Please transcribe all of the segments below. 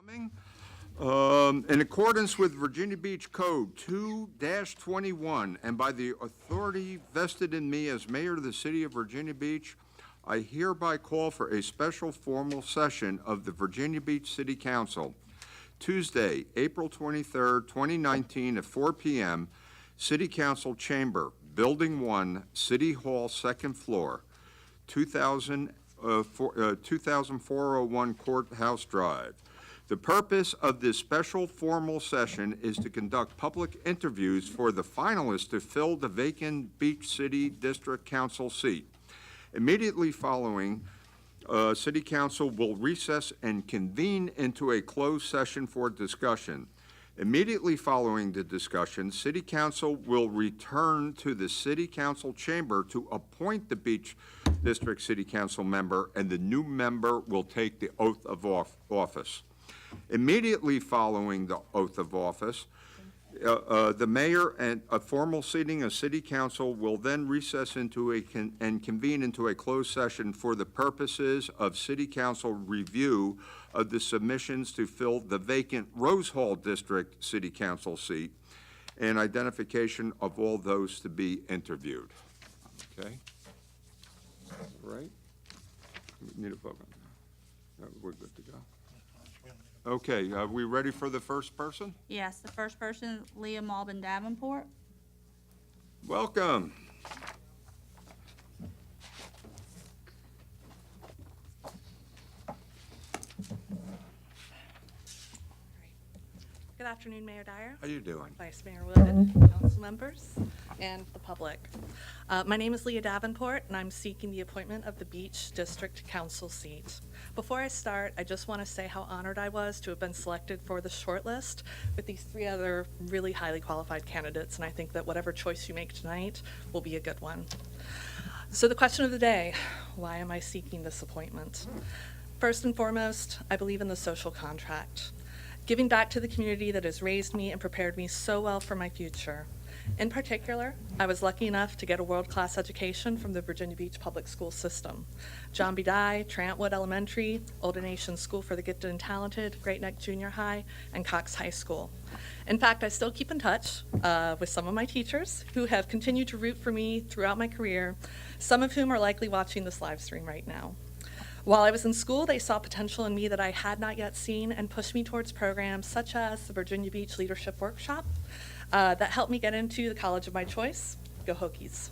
In accordance with Virginia Beach Code 2-21, and by the authority vested in me as mayor of the city of Virginia Beach, I hereby call for a special formal session of the Virginia Beach City Council, Tuesday, April 23rd, 2019, at 4 p.m., City Council Chamber, Building 1, City Hall, second floor, 2401 Courthouse Drive. The purpose of this special formal session is to conduct public interviews for the finalists to fill the vacant Beach City District Council seat. Immediately following, City Council will recess and convene into a closed session for discussion. Immediately following the discussion, City Council will return to the City Council chamber to appoint the Beach District City Council member, and the new member will take the oath of office. Immediately following the oath of office, the mayor and a formal seating of City Council will then recess into and convene into a closed session for the purposes of City Council review of the submissions to fill the vacant Rose Hall District City Council seat and identification of all those to be interviewed. Okay? Right? We need a vote on that. No, we're good to go. Okay, are we ready for the first person? Yes, the first person, Leah Malbin Davenport. Welcome. Good afternoon, Mayor Dyer, How you doing? Vice Mayor Wood, council members, and the public. My name is Leah Davenport, and I'm seeking the appointment of the Beach District Council seat. Before I start, I just want to say how honored I was to have been selected for the shortlist with these three other really highly qualified candidates, and I think that whatever choice you make tonight will be a good one. So the question of the day, why am I seeking this appointment? First and foremost, I believe in the social contract. Giving back to the community that has raised me and prepared me so well for my future. In particular, I was lucky enough to get a world-class education from the Virginia Beach public school system. John B. Dye, Trantwood Elementary, Olden Nation School for the Gifted and Talented, Great Neck Junior High, and Cox High School. In fact, I still keep in touch with some of my teachers who have continued to root for me throughout my career, some of whom are likely watching this live stream right now. While I was in school, they saw potential in me that I had not yet seen and pushed me towards programs such as the Virginia Beach Leadership Workshop that helped me get into the college of my choice. Go Hokies.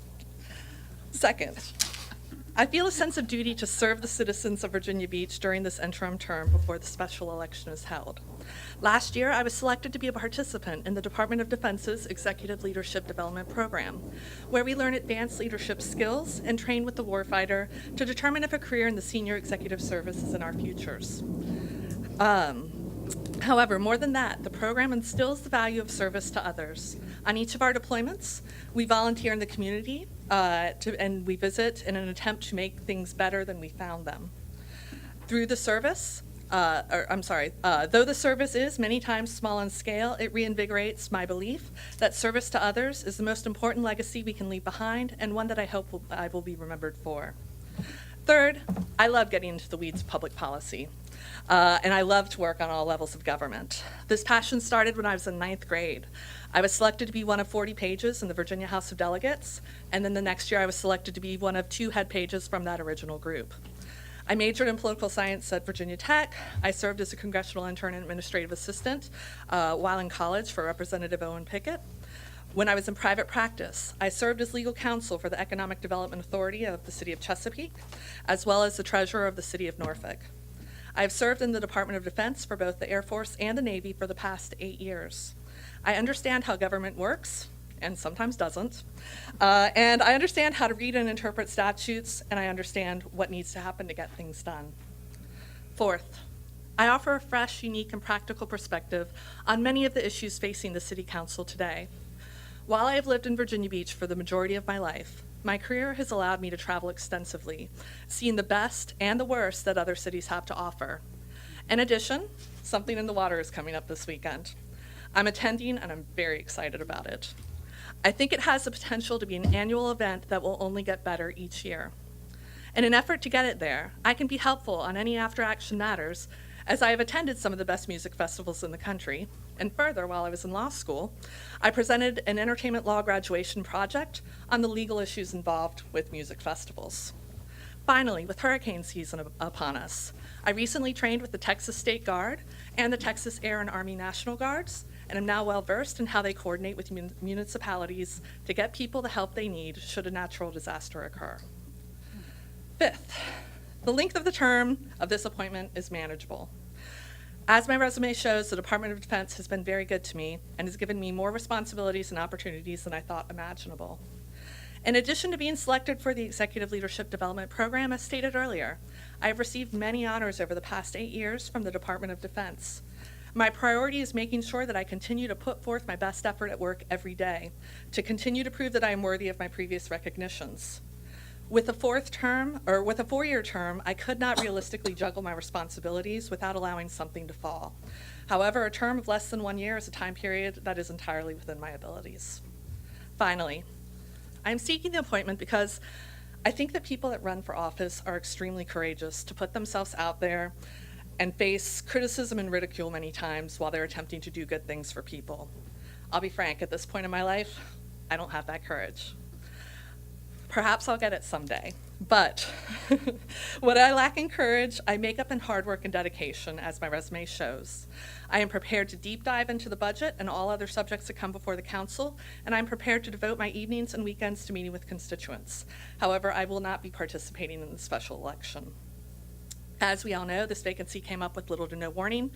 Second, I feel a sense of duty to serve the citizens of Virginia Beach during this interim term before the special election is held. Last year, I was selected to be a participant in the Department of Defense's Executive Leadership Development Program, where we learn advanced leadership skills and train with the warfighter to determine if a career in the senior executive service is in our futures. However, more than that, the program instills the value of service to others. On each of our deployments, we volunteer in the community and we visit in an attempt to make things better than we found them. Through the service, though the service is many times small in scale, it reinvigorates my belief that service to others is the most important legacy we can leave behind, and one that I hope I will be remembered for. Third, I love getting into the weeds of public policy. And I love to work on all levels of government. This passion started when I was in 9th grade. I was selected to be one of 40 pages in the Virginia House of Delegates, and then the next year I was selected to be one of 2 head pages from that original group. I majored in political science at Virginia Tech. I served as a congressional intern and administrative assistant while in college for Representative Owen Pickett. When I was in private practice, I served as legal counsel for the Economic Development Authority of the City of Chesapeake, as well as the treasurer of the City of Norfolk. I have served in the Department of Defense for both the Air Force and the Navy for the past 8 years. I understand how government works, and sometimes doesn't, and I understand how to read and interpret statutes, and I understand what needs to happen to get things done. Fourth, I offer a fresh, unique, and practical perspective on many of the issues facing the City Council today. While I have lived in Virginia Beach for the majority of my life, my career has allowed me to travel extensively, seeing the best and the worst that other cities have to offer. In addition, Something in the Water is coming up this weekend. I'm attending and I'm very excited about it. I think it has the potential to be an annual event that will only get better each year. In an effort to get it there, I can be helpful on any after-action matters, as I have attended some of the best music festivals in the country. And further, while I was in law school, I presented an entertainment law graduation project on the legal issues involved with music festivals. Finally, with hurricane season upon us, I recently trained with the Texas State Guard and the Texas Air and Army National Guards, and am now well versed in how they coordinate with municipalities to get people the help they need should a natural disaster occur. Fifth, the length of the term of this appointment is manageable. As my resume shows, the Department of Defense has been very good to me and has given me more responsibilities and opportunities than I thought imaginable. In addition to being selected for the Executive Leadership Development Program, as stated earlier, I have received many honors over the past 8 years from the Department of Defense. My priority is making sure that I continue to put forth my best effort at work every day to continue to prove that I am worthy of my previous recognitions. With a 4-year term, I could not realistically juggle my responsibilities without allowing something to fall. However, a term of less than 1 year is a time period that is entirely within my abilities. Finally, I am seeking the appointment because I think that people that run for office are extremely courageous to put themselves out there and face criticism and ridicule many times while they're attempting to do good things for people. I'll be frank, at this point in my life, I don't have that courage. Perhaps I'll get it someday, but what I lack in courage, I make up in hard work and dedication, as my resume shows. I am prepared to deep dive into the budget and all other subjects that come before the council, and I'm prepared to devote my evenings and weekends to meeting with constituents. However, I will not be participating in the special election. As we all know, this vacancy came up with little to no warning,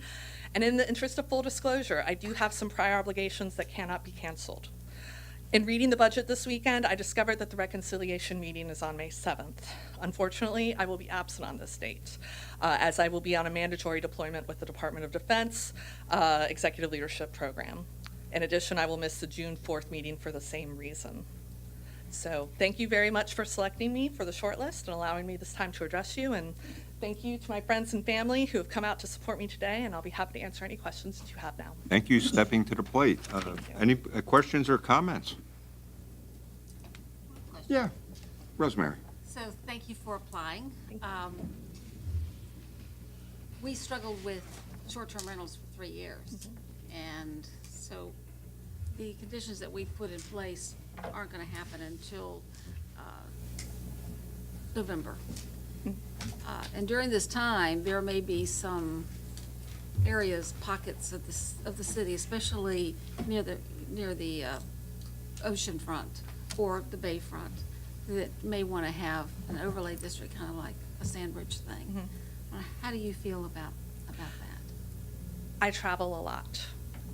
and in the interest of full disclosure, I do have some prior obligations that cannot be canceled. In reading the budget this weekend, I discovered that the reconciliation meeting is on May 7th. Unfortunately, I will be absent on this date, as I will be on a mandatory deployment with the Department of Defense Executive Leadership Program. In addition, I will miss the June 4th meeting for the same reason. So thank you very much for selecting me for the shortlist and allowing me this time to address you. And thank you to my friends and family who have come out to support me today, and I'll be happy to answer any questions that you have now. Thank you stepping to the plate. Any questions or comments? Yeah, Rosemary. So thank you for applying. Thank you. We struggled with short-term rentals for 3 years. And so the conditions that we put in place aren't going to happen until November. And during this time, there may be some areas, pockets of the city, especially near the ocean front or the bay front, that may want to have an overlay district, kind of like a Sandbridge thing. How do you feel about that? I travel a lot,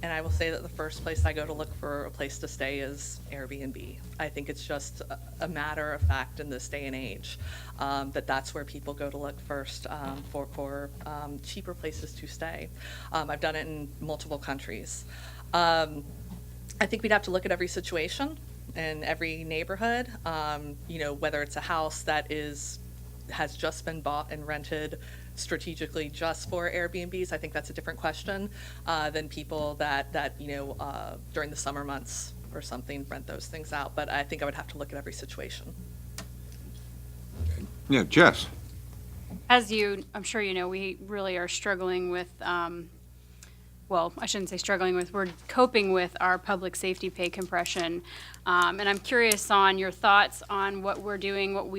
and I will say that the first place I go to look for a place to stay is Airbnb. I think it's just a matter of fact in this day and age that that's where people go to look first for cheaper places to stay. I've done it in multiple countries. I think we'd have to look at every situation in every neighborhood, whether it's a house that has just been bought and rented strategically just for Airbnbs. I think that's a different question than people that during the summer months or something rent those things out. But I think I would have to look at every situation. Yeah, Jess. As I'm sure you know, we really are struggling with, well, I shouldn't say struggling with, we're coping with our public safety pay compression. And I'm curious on your thoughts on what we're doing, what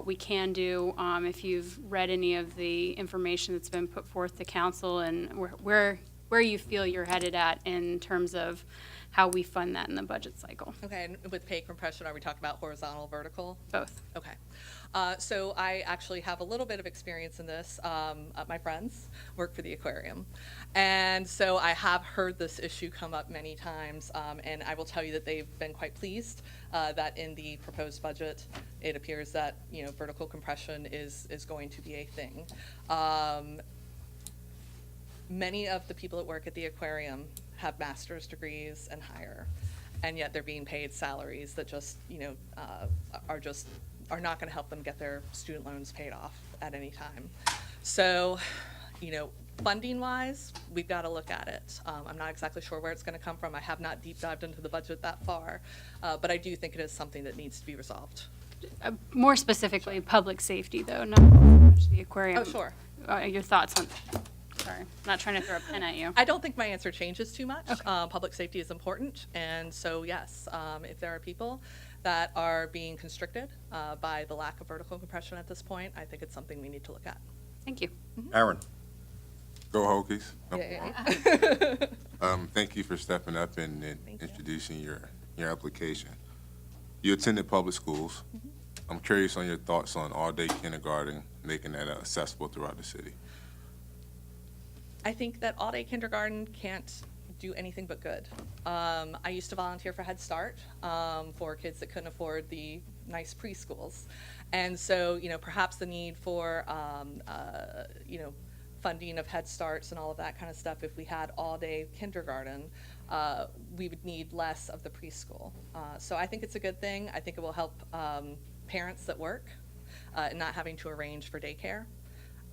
we can do, if you've read any of the information that's been put forth to council, and where you feel you're headed at in terms of how we fund that in the budget cycle. Okay, and with pay compression, are we talking about horizontal, vertical? Both. Okay. So I actually have a little bit of experience in this. My friends work for the aquarium. And so I have heard this issue come up many times, and I will tell you that they've been quite pleased that in the proposed budget, it appears that, vertical compression is going to be a thing. Many of the people that work at the aquarium have master's degrees and higher, and yet they're being paid salaries that just, are not going to help them get their student loans paid off at any time. So, funding-wise, we've got to look at it. I'm not exactly sure where it's going to come from. I have not deep dived into the budget that far, but I do think it is something that needs to be resolved. More specifically, public safety, though, not so much the aquarium. Oh, sure. Your thoughts on Sorry, I'm not trying to throw a pen at you. I don't think my answer changes too much. Public safety is important, and so yes, if there are people that are being constricted by the lack of vertical compression at this point, I think it's something we need to look at. Thank you. Aaron? Go Hokies. Yeah. Thank you for stepping up and Thank you. introducing your application. You attended public schools. I'm curious on your thoughts on all-day kindergarten, making that accessible throughout the city. I think that all-day kindergarten can't do anything but good. I used to volunteer for Head Start for kids that couldn't afford the nice preschools. And so, perhaps the need for, funding of Head Starts and all of that kind of stuff, if we had all-day kindergarten, we would need less of the preschool. So I think it's a good thing. I think it will help parents that work and not having to arrange for daycare.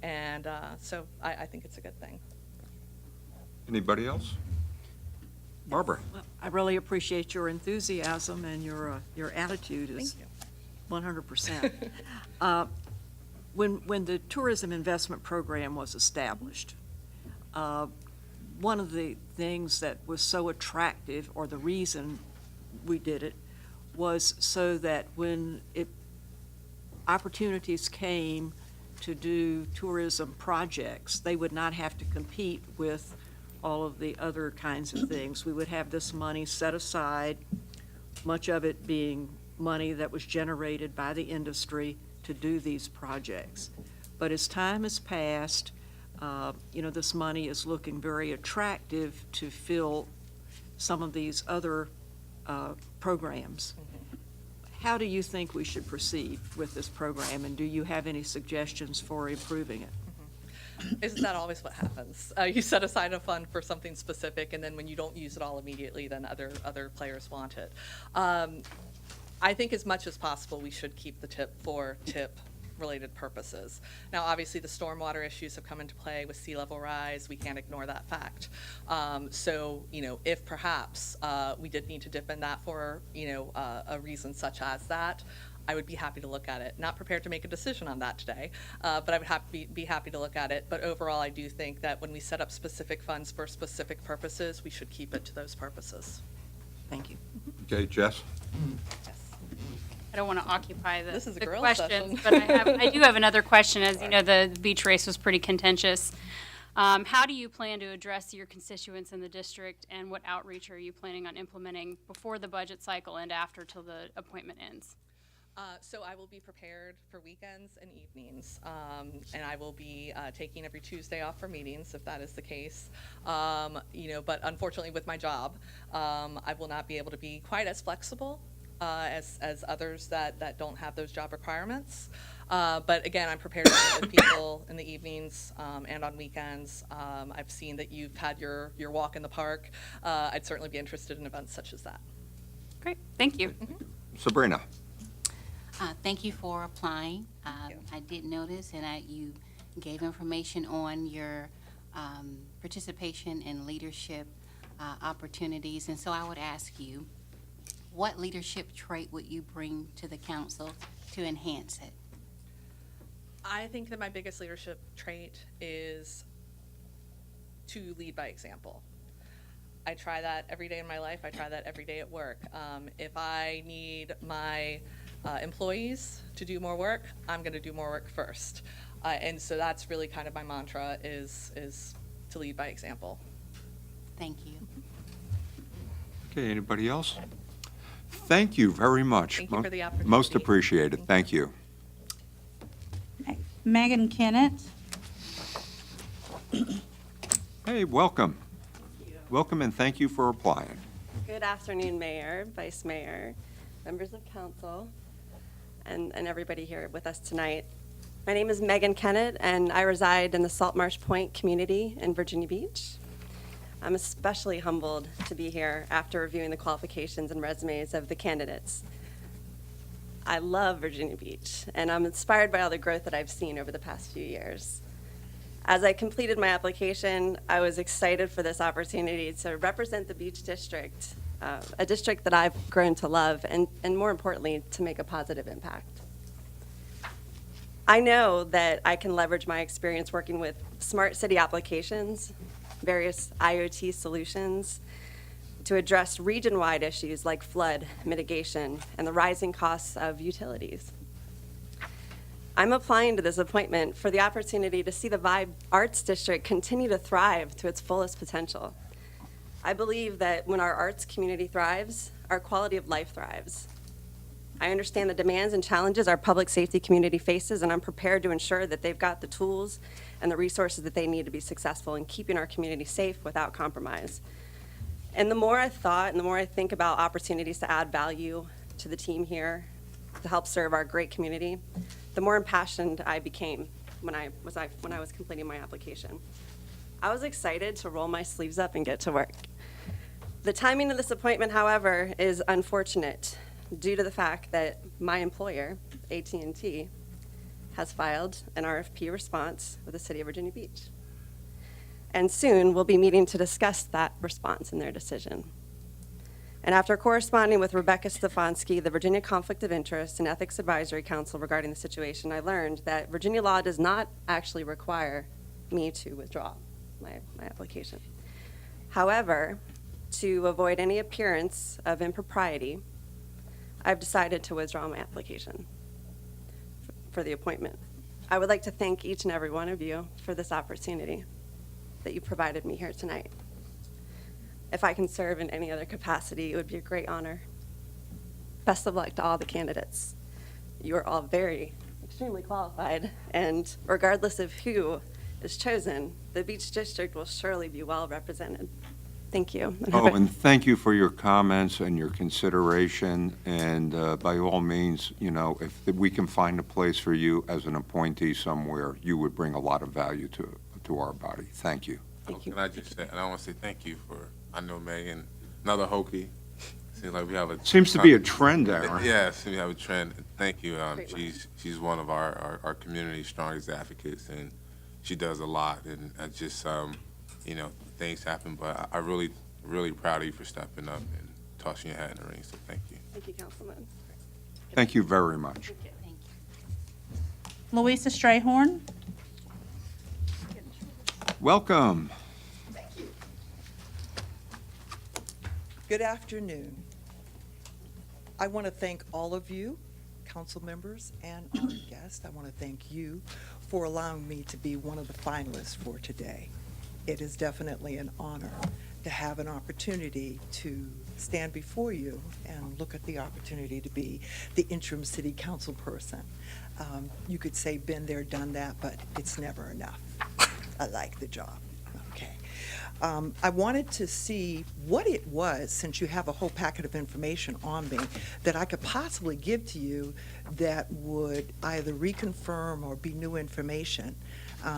And so I think it's a good thing. Anybody else? Barbara? Well, I really appreciate your enthusiasm and your attitude is Thank you. 100%. When the Tourism Investment Program was established, one of the things that was so attractive, or the reason we did it, was so that when opportunities came to do tourism projects, they would not have to compete with all of the other kinds of things. We would have this money set aside, much of it being money that was generated by the industry to do these projects. But as time has passed, this money is looking very attractive to fill some of these other programs. How do you think we should proceed with this program, and do you have any suggestions for improving it? Isn't that always what happens? You set aside a fund for something specific, and then when you don't use it all immediately, then other players want it. I think as much as possible, we should keep the tip for tip-related purposes. Now, obviously, the stormwater issues have come into play with sea level rise. We can't ignore that fact. So, if perhaps we did need to dip in that for, a reason such as that, I would be happy to look at it. Not prepared to make a decision on that today, but I would be happy to look at it. But overall, I do think that when we set up specific funds for specific purposes, we should keep it to those purposes. Thank you. Okay, Jess? Yes. I don't want to occupy This is a the grill questions, session. but I do have another question. As you know, the beach race was pretty contentious. How do you plan to address your constituents in the district, and what outreach are you planning on implementing before the budget cycle and after till the appointment ends? So I will be prepared for weekends and evenings, and I will be taking every Tuesday off for meetings if that is the case. But unfortunately with my job, I will not be able to be quite as flexible as others that don't have those job requirements. But again, I'm prepared to meet with people in the evenings and on weekends. I've seen that you've had your walk in the park. I'd certainly be interested in events such as that. Great, thank you. Sabrina? Thank you for applying. you. I did notice, and you gave information on your participation in leadership opportunities. And so I would ask you, what leadership trait would you bring to the council to enhance it? I think that my biggest leadership trait is to lead by example. I try that every day in my life. I try that every day at work. If I need my employees to do more work, I'm going to do more work first. And so that's really kind of my mantra is to lead by example. Thank you. Okay, anybody else? Thank you very much. Thank you for the opportunity. Most appreciated. Thank you. Megan Kennett. Hey, welcome. Welcome and thank you for applying. Good afternoon, Mayor, Vice Mayor, members of council, and everybody here with us tonight. My name is Megan Kennett, and I reside in the Saltmarsh Point community in Virginia Beach. I'm especially humbled to be here after reviewing the qualifications and resumes of the candidates. I love Virginia Beach, and I'm inspired by all the growth that I've seen over the past few years. As I completed my application, I was excited for this opportunity to represent the Beach District, a district that I've grown to love, and more importantly, to make a positive impact. I know that I can leverage my experience working with smart city applications, various IoT solutions, to address region-wide issues like flood mitigation and the rising costs of utilities. I'm applying to this appointment for the opportunity to see the Vibe Arts District continue to thrive to its fullest potential. I believe that when our arts community thrives, our quality of life thrives. I understand the demands and challenges our public safety community faces, and I'm prepared to ensure that they've got the tools and the resources that they need to be successful in keeping our community safe without compromise. And the more I thought and the more I think about opportunities to add value to the team here to help serve our great community, the more impassioned I became when I was completing my application. I was excited to roll my sleeves up and get to work. The timing of this appointment, however, is unfortunate due to the fact that my employer, AT&T, has filed an RFP response with the City of Virginia Beach. And soon we'll be meeting to discuss that response and their decision. And after corresponding with Rebecca Stefanski, the Virginia Conflict of Interest and Ethics Advisory Council regarding the situation, I learned that Virginia law does not actually require me to withdraw my application. However, to avoid any appearance of impropriety, I've decided to withdraw my application for the appointment. I would like to thank each and every one of you for this opportunity that you provided me here tonight. If I can serve in any other capacity, it would be a great honor. Best of luck to all the candidates. You are all extremely qualified, and regardless of who is chosen, the Beach District will surely be well represented. Thank you. Oh, and thank you for your comments and your consideration, and by all means, you know, if we can find a place for you as an appointee somewhere, you would bring a lot of value to our body. Thank you. Thank you. Can I just say, and I want to say thank you for, I know Megan, another Hokie. Seems like we have a. Seems to be a trend, Aaron. Yes, we have a trend. Thank you. Great one. She's one of our community's strongest advocates, and she does a lot. And I just, you know, things happen, but I really, really proud of you for stepping up and tossing your hat in the ring. So thank you. Thank you, Councilman. Thank you very much. Thank you. Louisa Strayhorn. Welcome. Good afternoon. I want to thank all of you, council members, and our guests. I want to thank you for allowing me to be one of the finalists for today. It is definitely an honor to have an opportunity to stand before you and look at the opportunity to be the interim city council person. You could say been there, done that, but it's never enough. I like the job. Okay. I wanted to see what it was, since you have a whole packet of information on me, that I could possibly give to you that would either reconfirm or be new information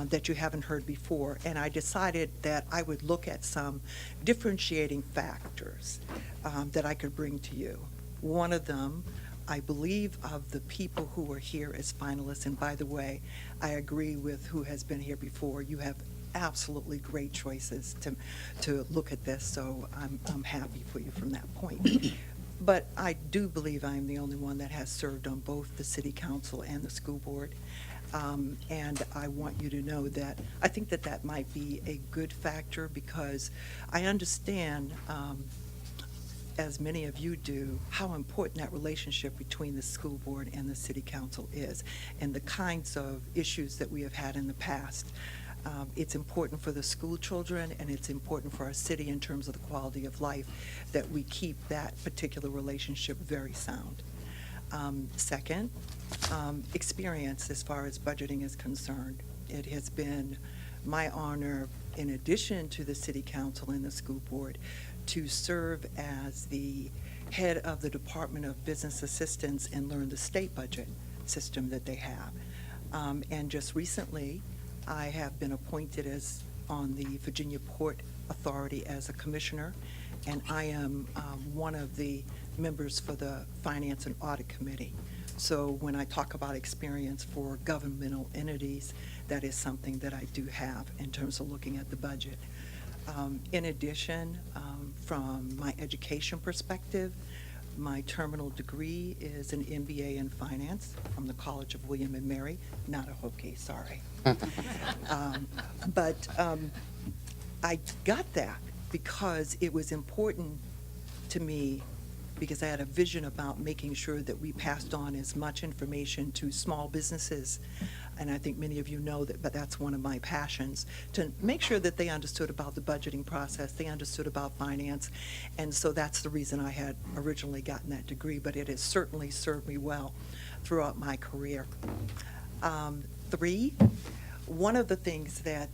that you haven't heard before. And I decided that I would look at some differentiating factors that I could bring to you. One of them, I believe, of the people who are here as finalists, and by the way, I agree with who has been here before. You have absolutely great choices to look at this, so I'm happy for you from that point. But I do believe I'm the only one that has served on both the city council and the school board. And I want you to know that I think that that might be a good factor, because I understand, as many of you do, how important that relationship between the school board and the city council is, and the kinds of issues that we have had in the past. It's important for the school children, and it's important for our city in terms of the quality of life, that we keep that particular relationship very sound. Second, experience as far as budgeting is concerned. It has been my honor, in addition to the city council and the school board, to serve as the head of the Department of Business Assistance and learn the state budget system that they have. And just recently, I have been appointed as on the Virginia Port Authority as a commissioner, and I am one of the members for the Finance and Audit Committee. So when I talk about experience for governmental entities, that is something that I do have in terms of looking at the budget. In addition, from my education perspective, My terminal degree is an MBA in finance from the College of William and Mary, not a Hokie, sorry. But I got that because it was important to me, because I had a vision about making sure that we passed on as much information to small businesses. And I think many of you know that, but that's one of my passions, to make sure that they understood about the budgeting process, they understood about finance. And so that's the reason I had originally gotten that degree, but it has certainly served me well throughout my career. 3, one of the things that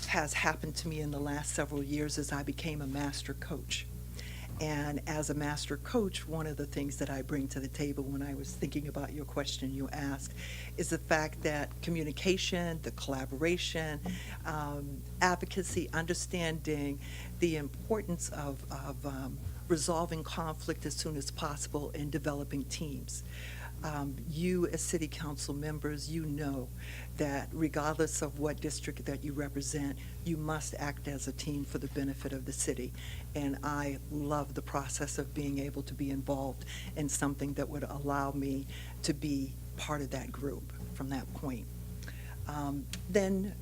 has happened to me in the last several years is I became a master coach. And as a master coach, one of the things that I bring to the table when I was thinking about your question you asked is the fact that communication, the collaboration, advocacy, understanding the importance of resolving conflict as soon as possible and developing teams. You as city council members, you know that regardless of what district that you represent, you must act as a team for the benefit of the city. And I love the process of being able to be involved in something that would allow me to be part of that group from that point. Then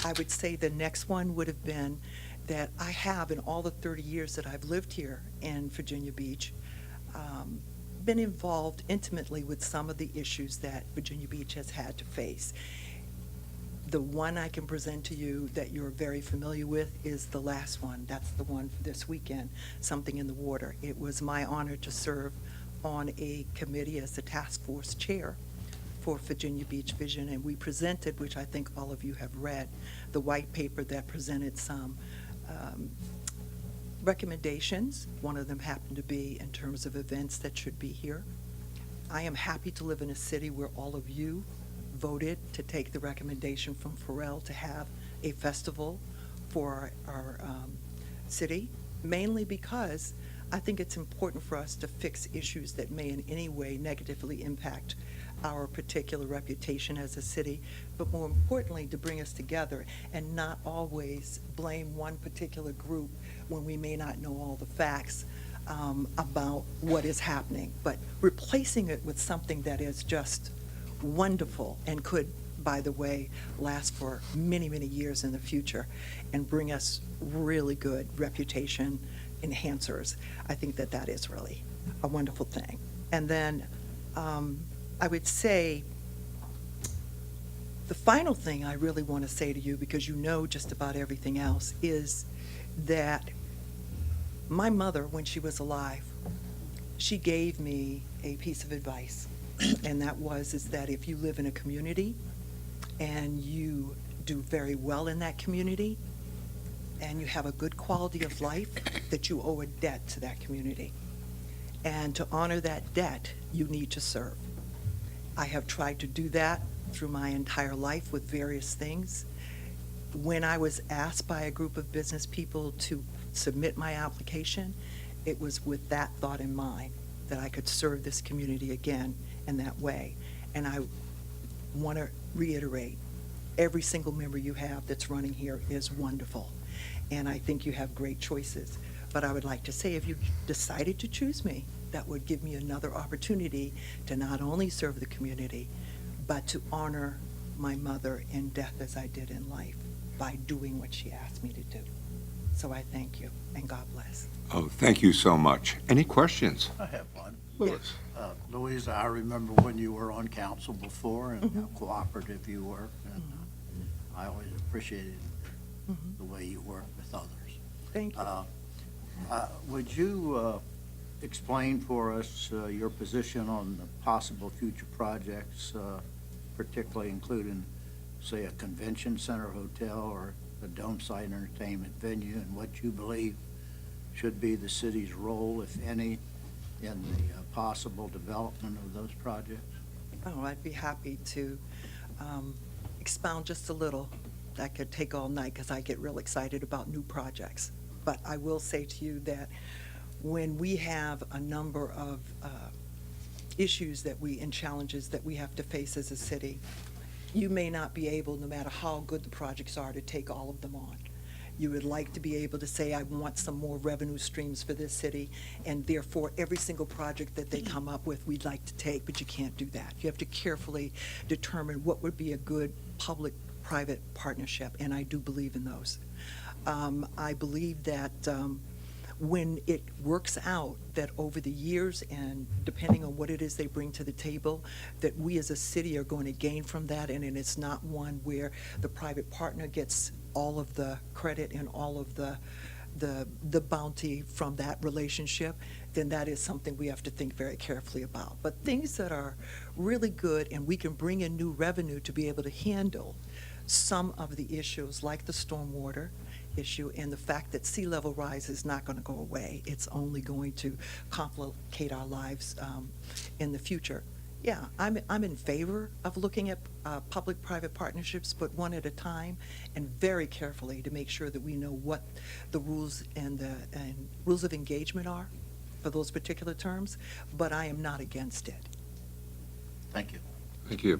I would say the next one would have been that I have, in all the 30 years that I've lived here in Virginia Beach, been involved intimately with some of the issues that Virginia Beach has had to face. The one I can present to you that you're very familiar with is the last one. That's the one for this weekend, Something in the Water. It was my honor to serve on a committee as the task force chair for Virginia Beach Vision, and we presented, which I think all of you have read, the white paper that presented some recommendations. One of them happened to be in terms of events that should be here. I am happy to live in a city where all of you voted to take the recommendation from Pharrell to have a festival for our city, mainly because I think it's important for us to fix issues that may in any way negatively impact our particular reputation as a city, but more importantly, to bring us together and not always blame one particular group when we may not know all the facts about what is happening, but replacing it with something that is just wonderful and could, by the way, last for many, many years in the future and bring us really good reputation enhancers. I think that that is really a wonderful thing. And then I would say the final thing I really want to say to you, because you know just about everything else, is that my mother, when she was alive, she gave me a piece of advice, and that is that if you live in a community and you do very well in that community and you have a good quality of life, that you owe a debt to that community. And to honor that debt, you need to serve. I have tried to do that through my entire life with various things. When I was asked by a group of business people to submit my application, it was with that thought in mind, that I could serve this community again in that way. And I want to reiterate, every single member you have that's running here is wonderful. And I think you have great choices. But I would like to say, if you decided to choose me, that would give me another opportunity to not only serve the community, but to honor my mother in death as I did in life by doing what she asked me to do. So I thank you, and God bless. Oh, thank you so much. Any questions? I have one. Louis? Louisa, I remember when you were on council before and how cooperative you were. And I always appreciated the way you worked with others. Thank you. Would you explain for us your position on the possible future projects, particularly including, say, a convention center hotel or a dome site entertainment venue, and what you believe should be the city's role, if any, in the possible development of those projects? Oh, I'd be happy to expound just a little. That could take all night because I get real excited about new projects. But I will say to you that when we have a number of issues and challenges that we have to face as a city, you may not be able, no matter how good the projects are, to take all of them on. You would like to be able to say, I want some more revenue streams for this city, and therefore, every single project that they come up with, we'd like to take, but you can't do that. You have to carefully determine what would be a good public-private partnership, and I do believe in those. I believe that when it works out, that over the years, and depending on what it is they bring to the table, that we as a city are going to gain from that, and it's not one where the private partner gets all of the credit and all of the bounty from that relationship, then that is something we have to think very carefully about. But things that are really good and we can bring in new revenue to be able to handle some of the issues like the stormwater issue and the fact that sea level rise is not going to go away. It's only going to complicate our lives in the future. Yeah, I'm in favor of looking at public-private partnerships, but one at a time and very carefully to make sure that we know what the rules and rules of engagement are for those particular terms, but I am not against it. Thank you. Thank you.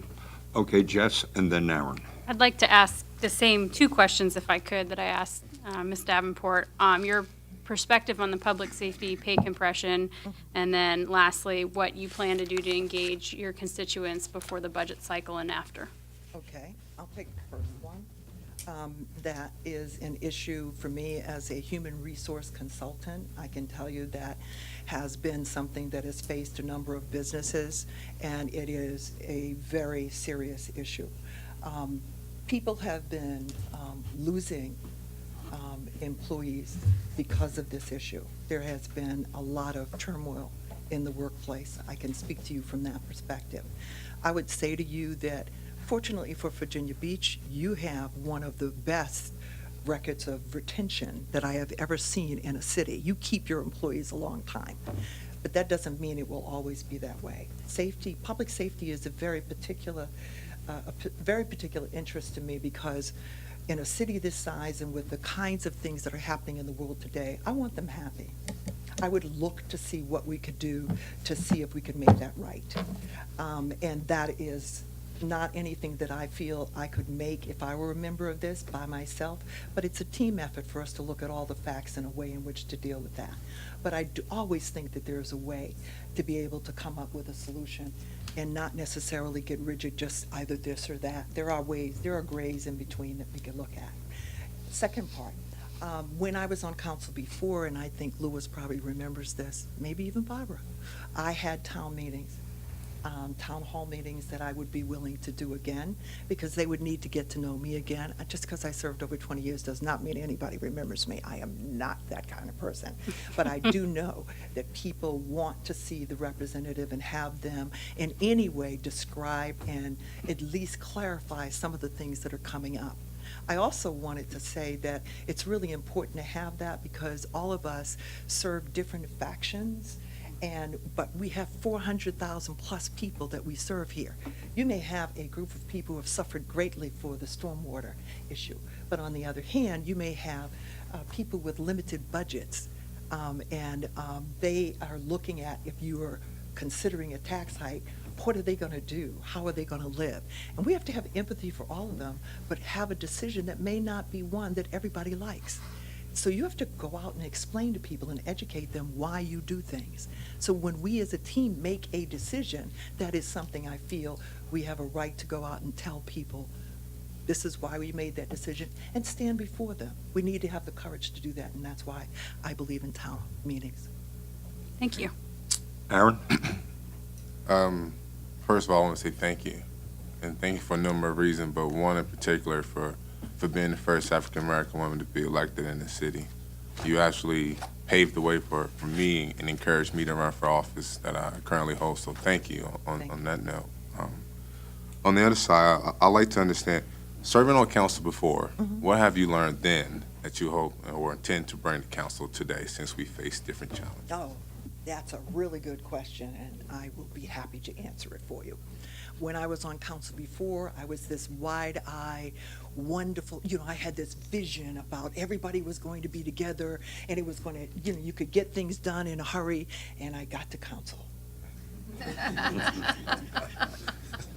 Okay, Jess, and then Aaron. I'd like to ask the same two questions, if I could, that I asked Ms. Davenport. Your perspective on the public safety pay compression, and then lastly, what you plan to do to engage your constituents before the budget cycle and after. Okay, I'll take the first one. That is an issue for me as a human resource consultant. I can tell you that has been something that has faced a number of businesses, and it is a very serious issue. People have been losing employees because of this issue. There has been a lot of turmoil in the workplace. I can speak to you from that perspective. I would say to you that fortunately for Virginia Beach, you have one of the best records of retention that I have ever seen in a city. You keep your employees a long time, but that doesn't mean it will always be that way. Safety, public safety is a very particular interest to me because in a city this size and with the kinds of things that are happening in the world today, I want them happy. I would look to see what we could do to see if we could make that right. And that is not anything that I feel I could make if I were a member of this by myself, but it's a team effort for us to look at all the facts in a way in which to deal with that. But I do always think that there's a way to be able to come up with a solution and not necessarily get rigid, just either this or that. There are ways, there are grays in between that we can look at. Second part, when I was on council before, and I think Louis probably remembers this, maybe even Barbara, I had town meetings, town hall meetings that I would be willing to do again because they would need to get to know me again. Just because I served over 20 years does not mean anybody remembers me. I am not that kind of person. But I do know that people want to see the representative and have them in any way describe and at least clarify some of the things that are coming up. I also wanted to say that it's really important to have that because all of us serve different factions, but we have 400,000 plus people that we serve here. You may have a group of people who have suffered greatly for the stormwater issue, but on the other hand, you may have people with limited budgets, and they are looking at, if you are considering a tax hike, what are they going to do? How are they going to live? And we have to have empathy for all of them, but have a decision that may not be one that everybody likes. So you have to go out and explain to people and educate them why you do things. So when we as a team make a decision, that is something I feel we have a right to go out and tell people, this is why we made that decision, and stand before them. We need to have the courage to do that, and that's why I believe in town meetings. Thank you. Aaron? First of all, I want to say thank you. And thank you for a number of reasons, but one in particular for being the first African-American woman to be elected in the city. You actually paved the way for me and encouraged me to run for office that I currently hold, so thank you on that note. On the other side, I like to understand, serving on council before, what have you learned then that you hope or intend to bring to council today since we face different challenges? Oh, that's a really good question, and I will be happy to answer it for you. When I was on council before, I was this wide-eyed, wonderful, I had this vision about everybody was going to be together, and it was going to, you could get things done in a hurry, and I got to council.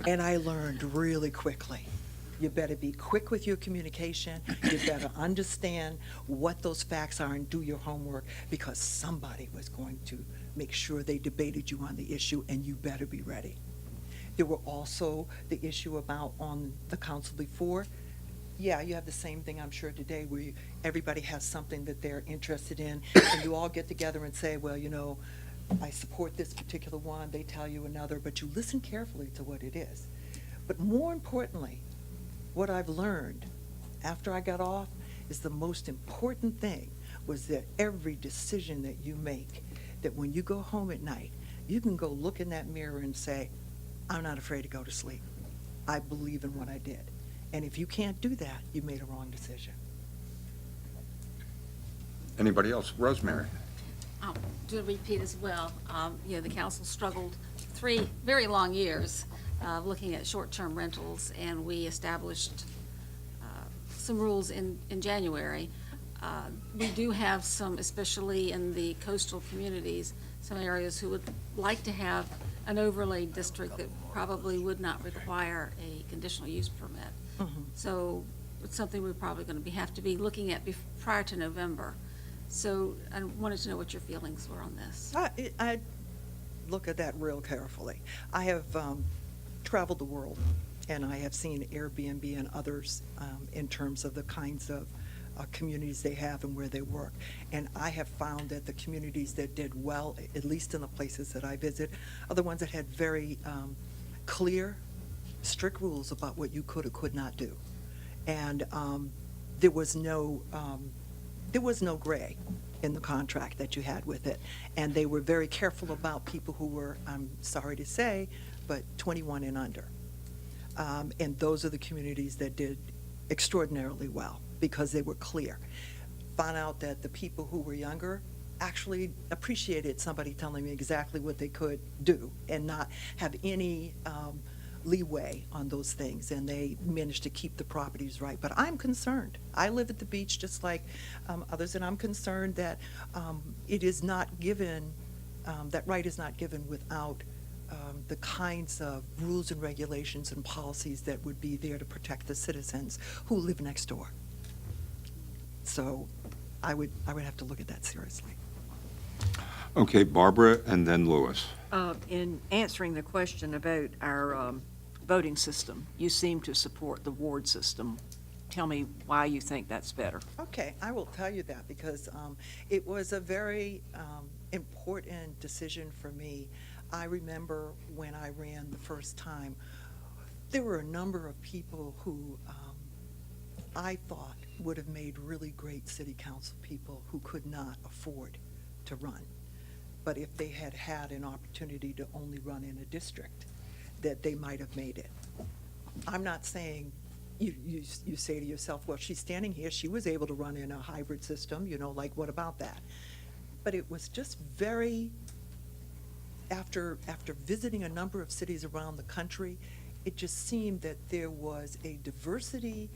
And I learned really quickly You better be quick with your communication. You better understand what those facts are and do your homework, because somebody was going to make sure they debated you on the issue, and you better be ready. There were also the issue about on the council before. Yeah, you have the same thing, I'm sure, today, where everybody has something that they're interested in, and you all get together and say, well, you know, I support this particular one, they tell you another, but you listen carefully to what it is. But more importantly, what I've learned after I got off is the most important thing was that every decision that you make, that when you go home at night, you can go look in that mirror and say, I'm not afraid to go to sleep. I believe in what I did. And if you can't do that, you made a wrong decision. Anybody else? Rosemary? To repeat as well, the council struggled 3 very long years looking at short-term rentals, and we established some rules in January. We do have some, especially in the coastal communities, some areas who would like to have an overlay district that probably would not require a conditional use permit. So it's something we're probably going to have to be looking at prior to November. So I wanted to know what your feelings were on this. I look at that real carefully. I have traveled the world, and I have seen Airbnb and others in terms of the kinds of communities they have and where they work. And I have found that the communities that did well, at least in the places that I visit, are the ones that had very clear, strict rules about what you could or could not do. And there was no gray in the contract that you had with it. And they were very careful about people who were, I'm sorry to say, but 21 and under. And those are the communities that did extraordinarily well because they were clear. Found out that the people who were younger actually appreciated somebody telling me exactly what they could do and not have any leeway on those things, and they managed to keep the properties right. But I'm concerned. I live at the beach just like others, and I'm concerned that it is not given, that right is not given without the kinds of rules and regulations and policies that would be there to protect the citizens who live next door. So I would have to look at that seriously. Okay, Barbara and then Louis. In answering the question about our voting system, you seem to support the ward system. Tell me why you think that's better. Okay, I will tell you that because it was a very important decision for me. I remember when I ran the first time, there were a number of people who I thought would have made really great city council people who could not afford to run. But if they had had an opportunity to only run in a district, that they might have made it. I'm not saying, you say to yourself, well, she's standing here, she was able to run in a hybrid system, like what about that? But it was just very, after visiting a number of cities around the country, it just seemed that there was a diversity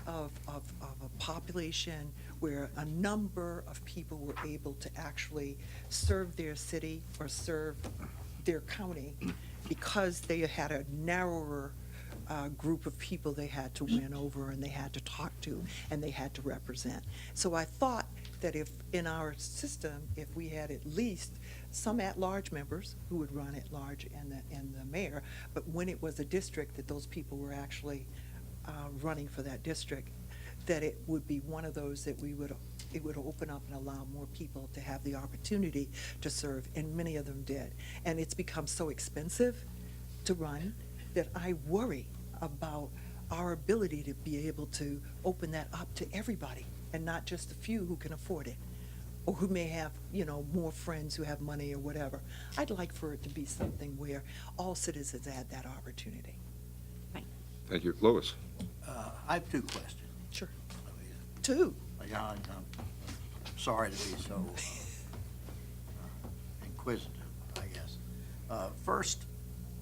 of a population where a number of people were able to actually serve their city or serve their county because they had a narrower group of people they had to win over and they had to talk to and they had to represent. So I thought that if in our system, if we had at least some at-large members who would run at large and the mayor, but when it was a district that those people were actually running for that district, that it would be one of those that it would open up and allow more people to have the opportunity to serve, and many of them did. And it's become so expensive to run that I worry about our ability to be able to open that up to everybody and not just a few who can afford it or who may have, more friends who have money or whatever. I'd like for it to be something where all citizens had that opportunity. Thank you. Louis? I have 2 questions. Sure. 2. Yeah, I'm sorry to be so inquisitive, I guess. First,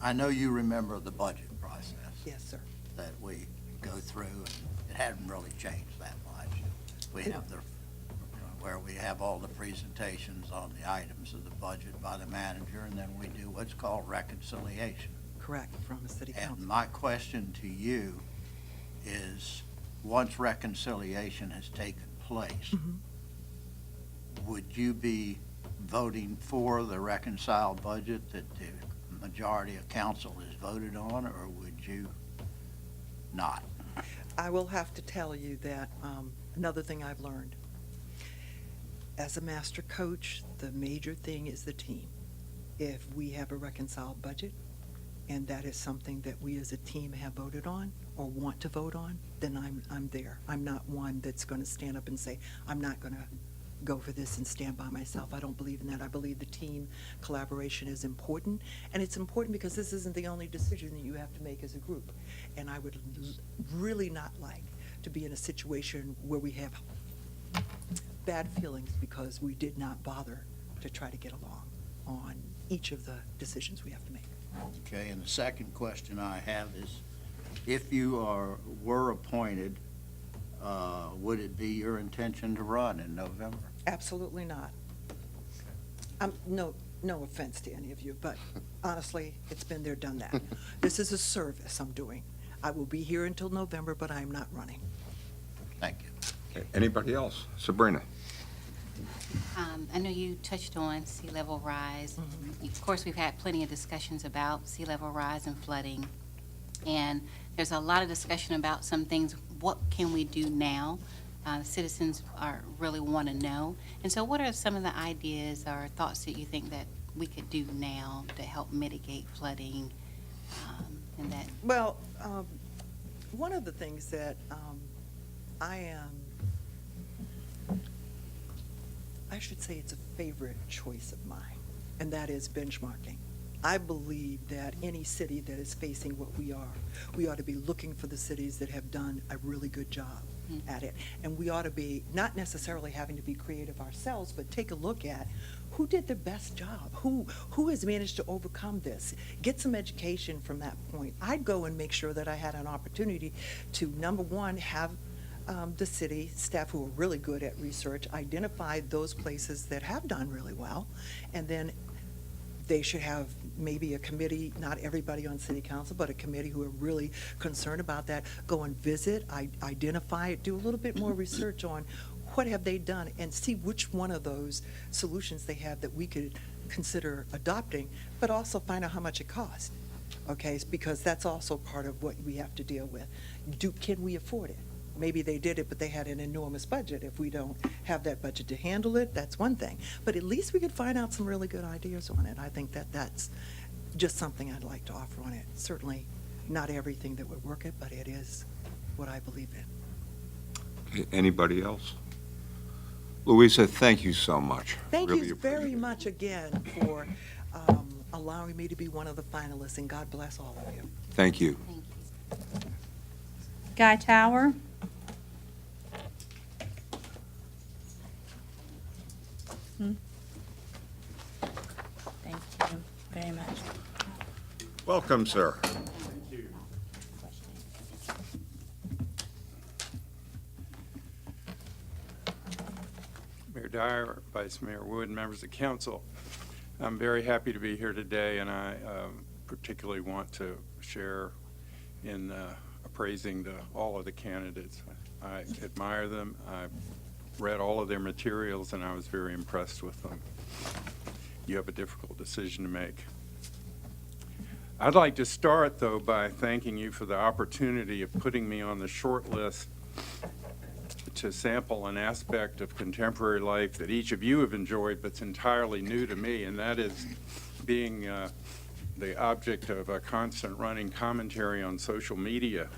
I know you remember the budget process. Yes, sir. That we go through, and it hadn't really changed that much. We have where we have all the presentations on the items of the budget by the manager, and then we do what's called reconciliation. Correct, from a city And council. my question to you once reconciliation has taken place, would you be voting for the reconciled budget that the majority of council has voted on, or would you not? I will have to tell you that another thing I've learned. As a master coach, the major thing is the team. If we have a reconciled budget, and that is something that we as a team have voted on or want to vote on, then I'm there. I'm not one that's going to stand up and say, I'm not going to go for this and stand by myself. I don't believe in that. I believe the team collaboration is important, and it's important because this isn't the only decision that you have to make as a group. And I would really not like to be in a situation where we have bad feelings because we did not bother to try to get along on each of the decisions we have to make. Okay, and the second question I have is, if you were appointed, would it be your intention to run in November? Absolutely not. No offense to any of you, but honestly, it's been there, done that. This is a service I'm doing. I will be here until November, but I'm not running. Thank you. Okay, anybody else? Sabrina? I know you touched on sea level rise. Of course, we've had plenty of discussions about sea level rise and flooding. And there's a lot of discussion about some things. What can we do now? Citizens really want to know. And so what are some of the ideas or thoughts that you think that we could do now to help mitigate flooding and that? Well, one of the things that I should say it's a favorite choice of mine, and that is benchmarking. I believe that any city that is facing what we ought to be looking for the cities that have done a really good job at it. And we ought to be not necessarily having to be creative ourselves, but take a look at who did the best job, who has managed to overcome this. Get some education from that point. I'd go and make sure that I had an opportunity to, number one, have the city staff who are really good at research identify those places that have done really well, and then they should have maybe a committee, not everybody on city council, but a committee who are really concerned about that, go and visit, identify it, do a little bit more research on what have they done, and see which one of those solutions they have that we could consider adopting, but also find out how much it costs, okay? Because that's also part of what we have to deal with. Can we afford it? Maybe they did it, but they had an enormous budget. If we don't have that budget to handle it, that's one thing. But at least we could find out some really good ideas on it. I think that that's just something I'd like to offer on it. Certainly not everything that would work it, but it is what I believe in. Okay, anybody else? Louisa, thank you so much. Thank Really you appreciate very it. much again for allowing me to be one of the finalists, and God bless all of you. Thank you. Thank you. Guy Tower. Thank you very much. Welcome, sir. Mayor Dyer, Vice Mayor Wood, members of council. I'm very happy to be here today, and I particularly want to share in appraising all of the candidates. I admire them. I've read all of their materials, and I was very impressed with them. You have a difficult decision to make. I'd like to start, though, by thanking you for the opportunity of putting me on the short list to sample an aspect of contemporary life that each of you have enjoyed, but's entirely new to me, and that is being the object of a constant running commentary on social media.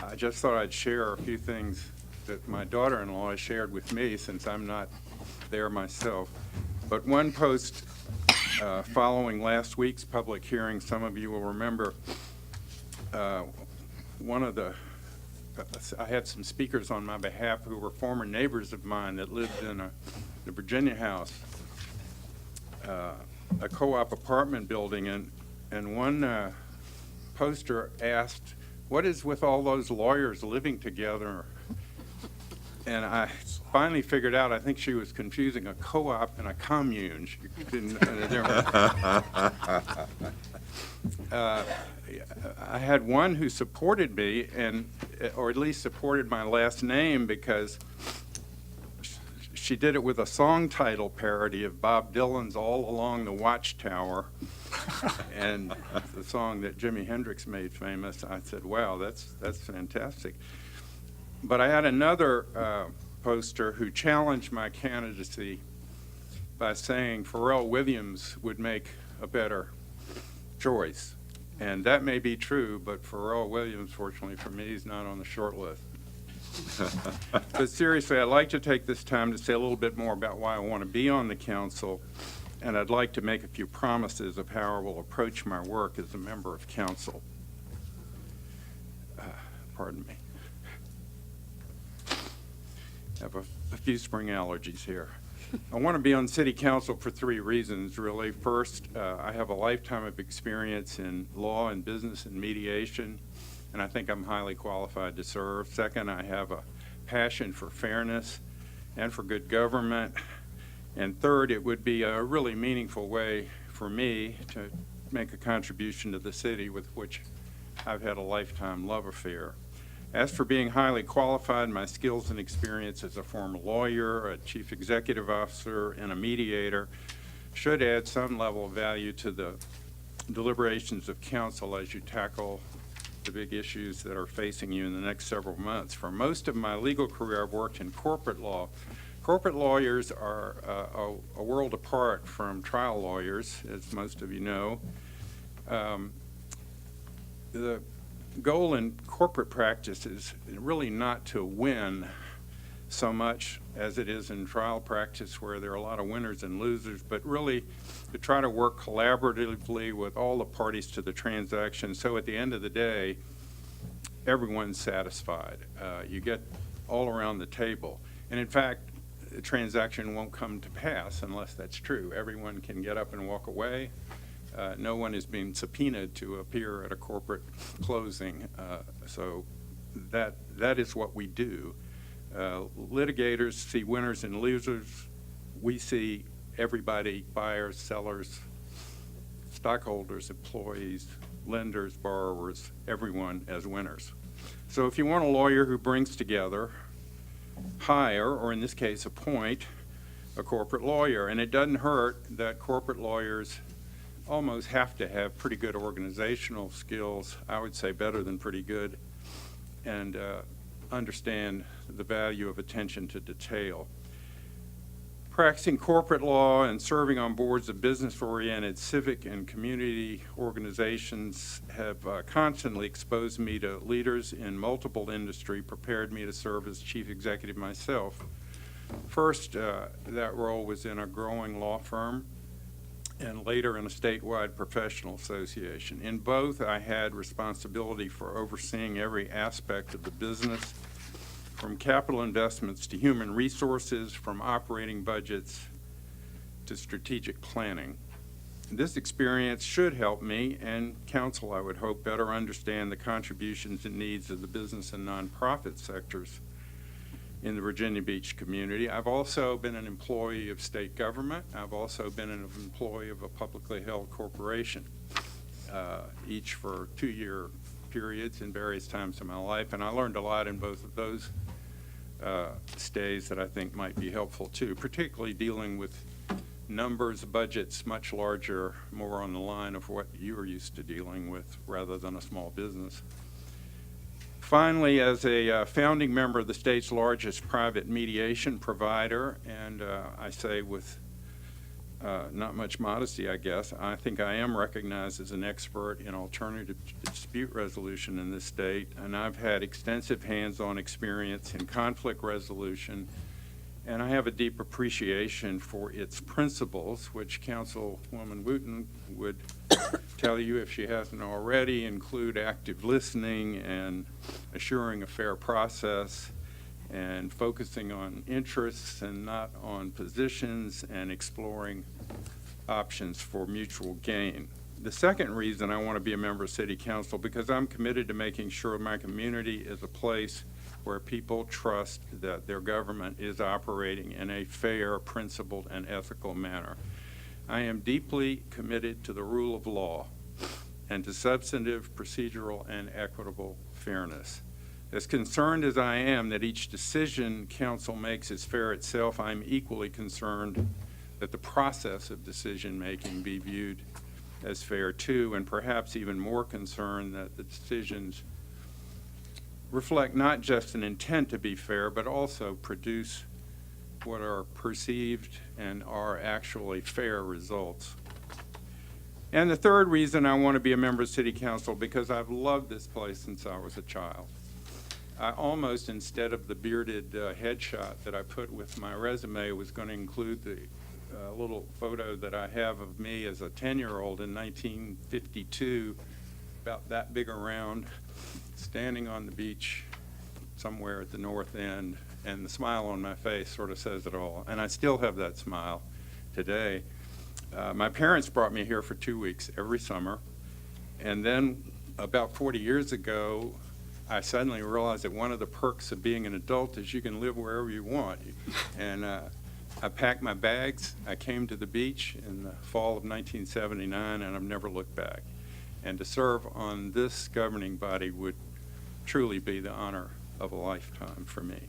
I just thought I'd share a few things that my daughter-in-law has shared with me, since I'm not there myself. But one post following last week's public hearing, some of you will remember, I had some speakers on my behalf who were former neighbors of mine that lived in the Virginia House, a co-op apartment building, and one poster asked, "What is with all those lawyers living together?" And I finally figured out, I think she was confusing a co-op and a commune. She didn't know the difference. I had one who supported me, or at least supported my last name, because she did it with a song title parody of Bob Dylan's All Along the Watchtower, and the song that Jimi Hendrix made famous. I said, wow, that's fantastic. But I had another poster who challenged my candidacy by saying Pharrell Williams would make a better choice. And that may be true, but Pharrell Williams, fortunately for me, is not on the short list. But seriously, I'd like to take this time to say a little bit more about why I want to be on the council, and I'd like to make a few promises of how I will approach my work as a member of council. Pardon me. I have a few spring allergies here. I want to be on city council for 3 reasons, really. First, I have a lifetime of experience in law and business and mediation, and I think I'm highly qualified to serve. Second, I have a passion for fairness and for good government. And third, it would be a really meaningful way for me to make a contribution to the city with which I've had a lifetime love affair. As for being highly qualified, my skills and experience as a former lawyer, a chief executive officer, and a mediator should add some level of value to the deliberations of council as you tackle the big issues that are facing you in the next several months. For most of my legal career, I've worked in corporate law. Corporate lawyers are a world apart from trial lawyers, as most of you know. The goal in corporate practice is really not to win so much as it is in trial practice, where there are a lot of winners and losers, but really to try to work collaboratively with all the parties to the transaction, so at the end of the day, everyone's satisfied. You get all around the table. And in fact, the transaction won't come to pass unless that's true. Everyone can get up and walk away. No one is being subpoenaed to appear at a corporate closing. So that is what we do. Litigators see winners and losers. We see everybody, buyers, sellers, stockholders, employees, lenders, borrowers, everyone as winners. So if you want a lawyer who brings together, hire, or in this case appoint, a corporate lawyer, and it doesn't hurt that corporate lawyers almost have to have pretty good organizational skills, I would say better than pretty good, and understand the value of attention to detail. Practicing corporate law and serving on boards of business-oriented civic and community organizations have constantly exposed me to leaders in multiple industry, prepared me to serve as chief executive myself. First, that role was in a growing law firm, and later in a statewide professional association. In both, I had responsibility for overseeing every aspect of the business, from capital investments to human resources, from operating budgets to strategic planning. This experience should help me and council, I would hope, better understand the contributions and needs of the business and nonprofit sectors in the Virginia Beach community. I've also been an employee of state government. I've also been an employee of a publicly held corporation, each for 2-year periods in various times of my life, and I learned a lot in both of those stays that I think might be helpful too, particularly dealing with numbers, budgets much larger, more on the line of what you are used to dealing with rather than a small business. Finally, as a founding member of the state's largest private mediation provider, and I say with not much modesty, I guess, I think I am recognized as an expert in alternative dispute resolution in this state, and I've had extensive hands-on experience in conflict resolution, and I have a deep appreciation for its principles, which Councilwoman Wooten would tell you, if she hasn't already, include active listening and assuring a fair process and focusing on interests and not on positions and exploring options for mutual gain. The second reason I want to be a member of City Council, because I'm committed to making sure my community is a place where people trust that their government is operating in a fair, principled, and ethical manner. I am deeply committed to the rule of law and to substantive, procedural, and equitable fairness. As concerned as I am that each decision council makes is fair itself, I'm equally concerned that the process of decision-making be viewed as fair too, and perhaps even more concerned that the decisions reflect not just an intent to be fair, but also produce what are perceived and are actually fair results. And the third reason I want to be a member of City Council, because I've loved this place since I was a child. I almost, instead of the bearded headshot that I put with my resume, was going to include the little photo that I have of me as a 10-year-old in 1952, about that big around, standing on the beach somewhere at the north end, and the smile on my face sort of says it all. And I still have that smile today. My parents brought me here for 2 weeks every summer, and then about 40 years ago, I suddenly realized that one of the perks of being an adult is you can live wherever you want. And I packed my bags, I came to the beach in the fall of 1979, and I've never looked back. And to serve on this governing body would truly be the honor of a lifetime for me.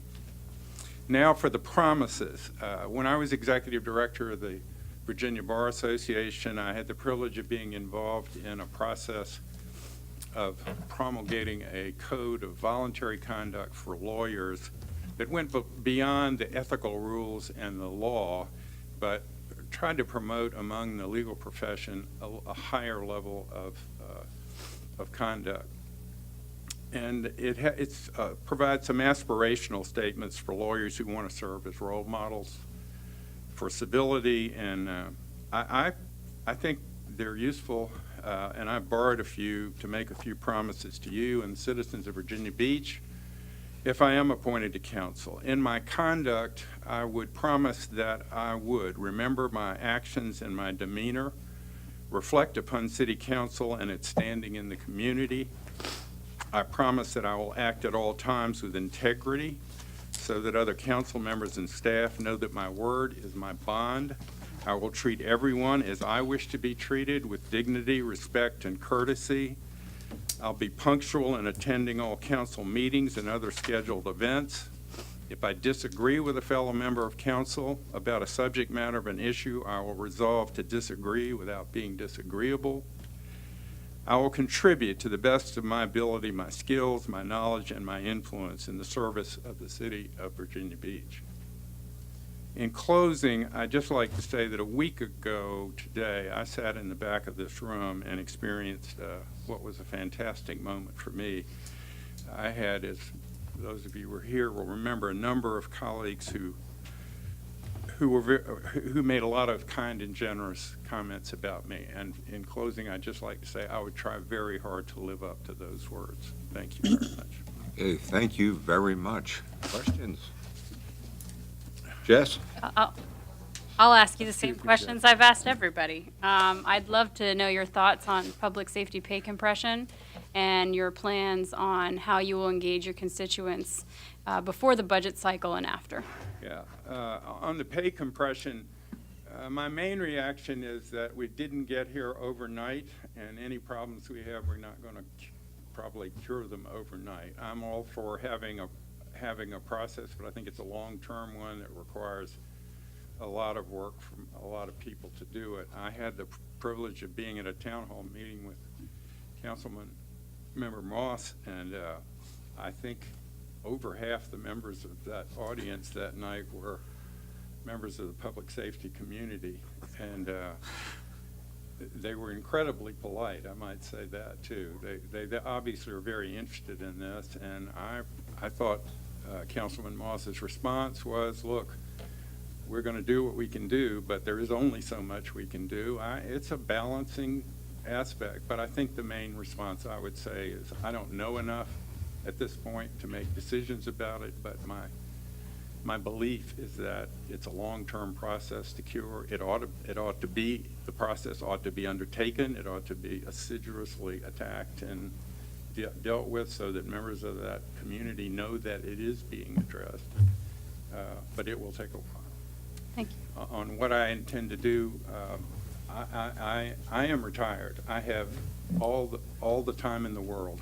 Now for the promises. When I was executive director of the Virginia Bar Association, I had the privilege of being involved in a process of promulgating a code of voluntary conduct for lawyers that went beyond the ethical rules and the law, but tried to promote among the legal profession a higher level of conduct. And it provides some aspirational statements for lawyers who want to serve as role models for civility, and I think they're useful, and I borrowed a few to make a few promises to you and citizens of Virginia Beach if I am appointed to council. In my conduct, I would promise that I would remember my actions and my demeanor, reflect upon City Council and its standing in the community. I promise that I will act at all times with integrity so that other council members and staff know that my word is my bond. I will treat everyone as I wish to be treated, with dignity, respect, and courtesy. I'll be punctual in attending all council meetings and other scheduled events. If I disagree with a fellow member of council about a subject matter of an issue, I will resolve to disagree without being disagreeable. I will contribute to the best of my ability, my skills, my knowledge, and my influence in the service of the city of Virginia Beach. In closing, I'd just like to say that a week ago today, I sat in the back of this room and experienced what was a fantastic moment for me. I had, as those of you who were here will remember, a number of colleagues who made a lot of kind and generous comments about me. And in closing, I'd just like to say I would try very hard to live up to those words. Thank you very much. Okay, thank you very much. Questions? Jess? I'll ask you the same questions I've asked everybody. I'd love to know your thoughts on public safety pay compression and your plans on how you will engage your constituents before the budget cycle and after. Yeah, on the pay compression, my main reaction is that we didn't get here overnight, and any problems we have, we're not going to probably cure them overnight. I'm all for having a process, but I think it's a long-term one that requires a lot of work from a lot of people to do it. I had the privilege of being at a town hall meeting with Member Moss, and I think over half the members of that audience that night were members of the public safety community, and they were incredibly polite, I might say that too. They obviously are very interested in this, and I thought Councilman Moss's response was, look, we're going to do what we can do, but there is only so much we can do. It's a balancing aspect, but I think the main response I would say is I don't know enough at this point to make decisions about it, but My belief is that it's a long-term process to cure. The process ought to be undertaken. It ought to be assiduously attacked and dealt with so that members of that community know that it is being addressed. But it will take a while. Thank you. On what I intend to do, I am retired. I have all the time in the world.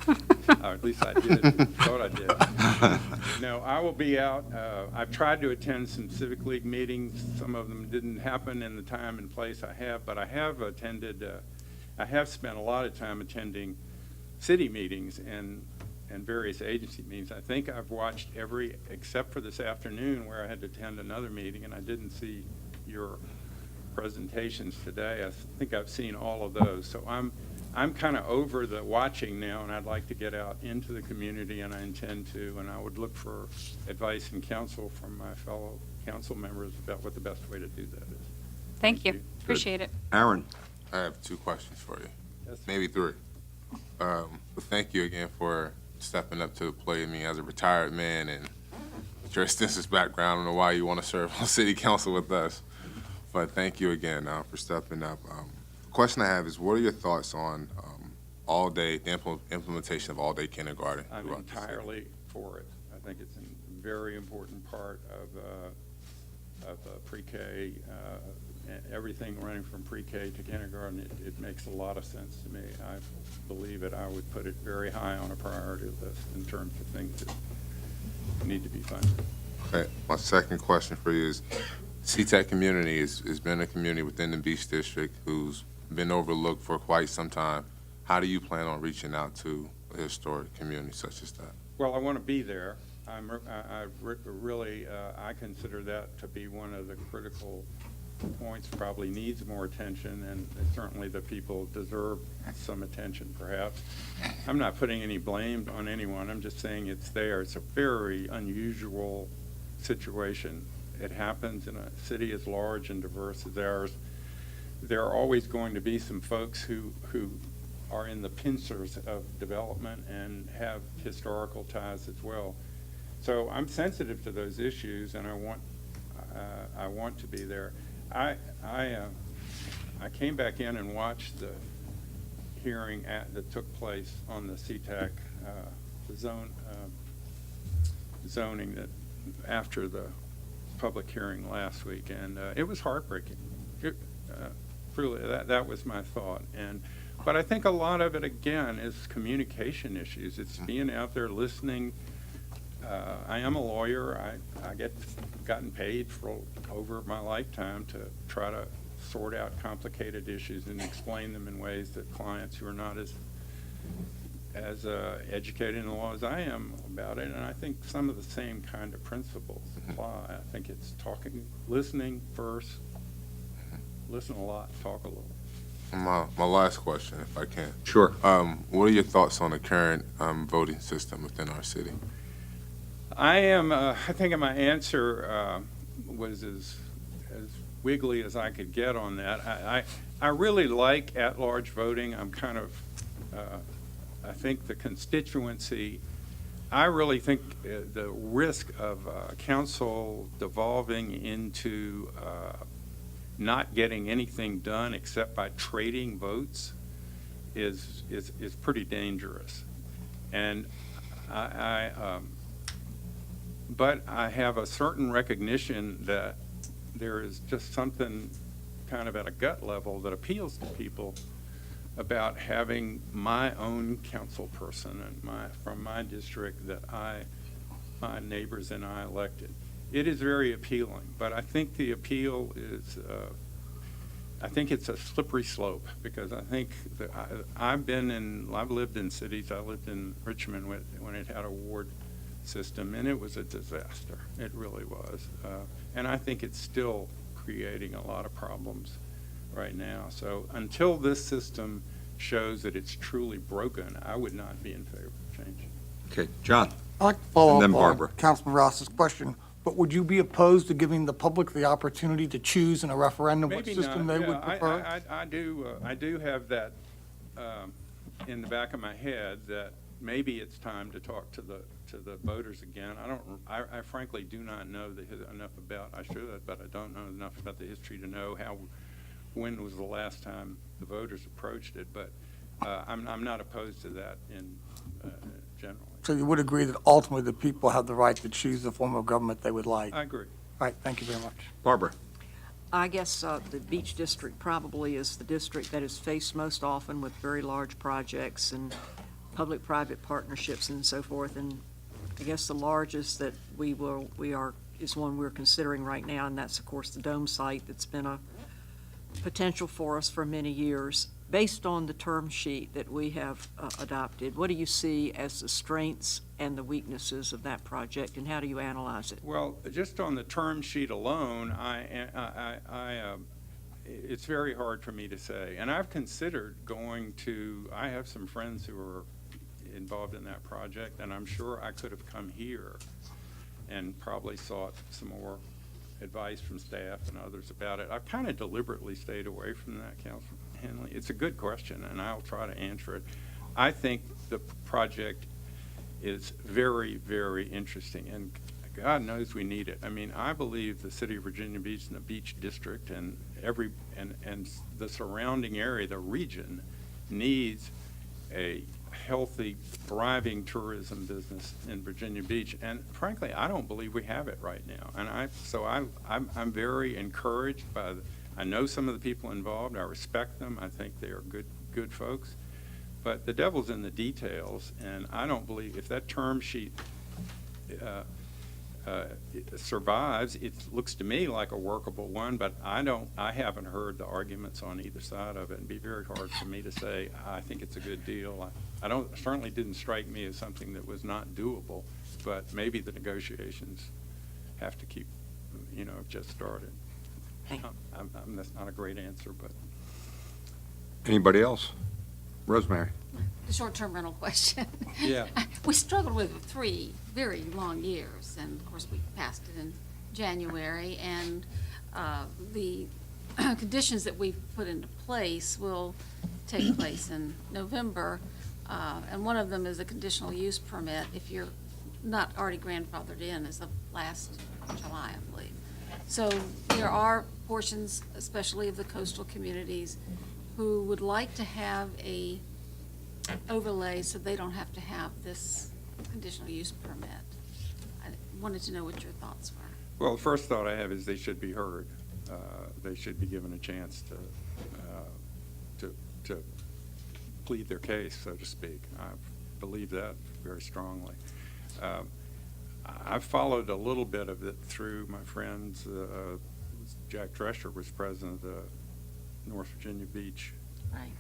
Or at least I did, thought I did. No, I will be out. I've tried to attend some Civic League meetings. Some of them didn't happen in the time and place I have, but I have attended, I have spent a lot of time attending city meetings and various agency meetings. I think I've watched every, except for this afternoon where I had to attend another meeting and I didn't see your presentations today. I think I've seen all of those. So I'm kind of over the watching now, and I'd like to get out into the community, and I intend to, and I would look for advice and counsel from my fellow council members about what the best way to do that is. Thank you. Appreciate it. Aaron? I have 2 questions for you, Yes. maybe 3. But thank you again for stepping up to the plate. I mean, as a retired man and with your extensive background, I don't know why you want to serve on city council with us, but thank you again for stepping up. The question I have is, what are your thoughts on the implementation of all-day kindergarten? I'm throughout the city? entirely for it. I think it's a very important part of pre-K, everything running from pre-K to kindergarten. It makes a lot of sense to me. I believe it. I would put it very high on a priority list in terms of things that need to be funded. Okay, my second question for you is, CTEC community has been a community within the Beach District who's been overlooked for quite some time. How do you plan on reaching out to a historic community such as that? Well, I want to be there. I consider that to be one of the critical points, probably needs more attention, and certainly the people deserve some attention, perhaps. I'm not putting any blame on anyone. I'm just saying it's there. It's a very unusual situation. It happens in a city as large and diverse as ours. There are always going to be some folks who are in the pincers of development and have historical ties as well. So I'm sensitive to those issues, and I want to be there. I came back in and watched the hearing that took place on the CTAC zoning that after the public hearing last week, and it was heartbreaking. Truly, that was my thought. But I think a lot of it, again, is communication issues. It's being out there listening. I am a lawyer. I gotten paid for over my lifetime to try to sort out complicated issues and explain them in ways that clients who are not as educated in the law as I am about it. And I think some of the same kind of principles apply. I think it's listening first, listen a lot, talk a little. My last question, if I can. Sure. What are your thoughts on the current voting system within our city? I think my answer was as wiggly as I could get on that. I really like at-large voting. I'm kind of, I think the constituency, I really think the risk of council devolving into not getting anything done except by trading votes is pretty dangerous. And but I have a certain recognition that there is just something kind of at a gut level that appeals to people about having my own council person and from my district that my neighbors and I elected. It is very appealing, but I think the appeal is, I think it's a slippery slope, because I think that I've lived in cities. I lived in Richmond when it had a ward system, and it was a disaster. It really was. And I think it's still creating a lot of problems right now. So until this system shows that it's truly broken, I would not be in favor of change. Okay, John? I'd like to follow And then up Barbara. on Councilman Ross's question, but would you be opposed to giving the public the opportunity to choose in a referendum what Maybe system not. they Yeah, would prefer? I do have that in the back of my head, that maybe it's time to talk to the voters again. I frankly do not know enough about, I should, but I don't know enough about the history to know when was the last time the voters approached it, but I'm not opposed to that in generally. So you would agree that ultimately the people have the right to choose the form of government they would like? I agree. All right, thank you very much. Barbara? I guess the Beach District probably is the district that is faced most often with very large projects and public-private partnerships and so forth. And I guess the largest that is one we're considering right now, and that's, of course, the Dome site that's been a potential for us for many years. Based on the term sheet that we have adopted, what do you see as the strengths and the weaknesses of that project, and how do you analyze it? Well, just on the term sheet alone, it's very hard for me to say. And I've considered I have some friends who are involved in that project, and I'm sure I could have come here and probably sought some more advice from staff and others about it. I've kind of deliberately stayed away from that, Councilman Henley. It's a good question, and I'll try to answer it. I think the project is very, very interesting, and God knows we need it. I mean, I believe the city of Virginia Beach and the Beach District and the surrounding area, the region, needs a healthy, thriving tourism business in Virginia Beach. And frankly, I don't believe we have it right now. And I'm very encouraged by I know some of the people involved. I respect them. I think they are good folks. But the devil's in the details, and I don't believe if that term sheet survives, it looks to me like a workable one, but I haven't heard the arguments on either side of it. It'd be very hard for me to say I think it's a good deal. Certainly didn't strike me as something that was not doable, but maybe the negotiations have to keep, just started. That's not a great answer, but. Anybody else? Rosemary? The short-term rental question. Yeah. We struggled with it 3 very long years, and of course, we passed it in January, and the conditions that we've put into place will take place in November, and one of them is a conditional use permit if you're not already grandfathered in as of last July, I believe. So there are portions, especially of the coastal communities, who would like to have a overlay so they don't have to have this conditional use permit. I wanted to know what your thoughts were. Well, the first thought I have is they should be heard. They should be given a chance to plead their case, so to speak. I believe that very strongly. I've followed a little bit of it through my friends. Jack Drescher was president of the North Virginia Beach Right.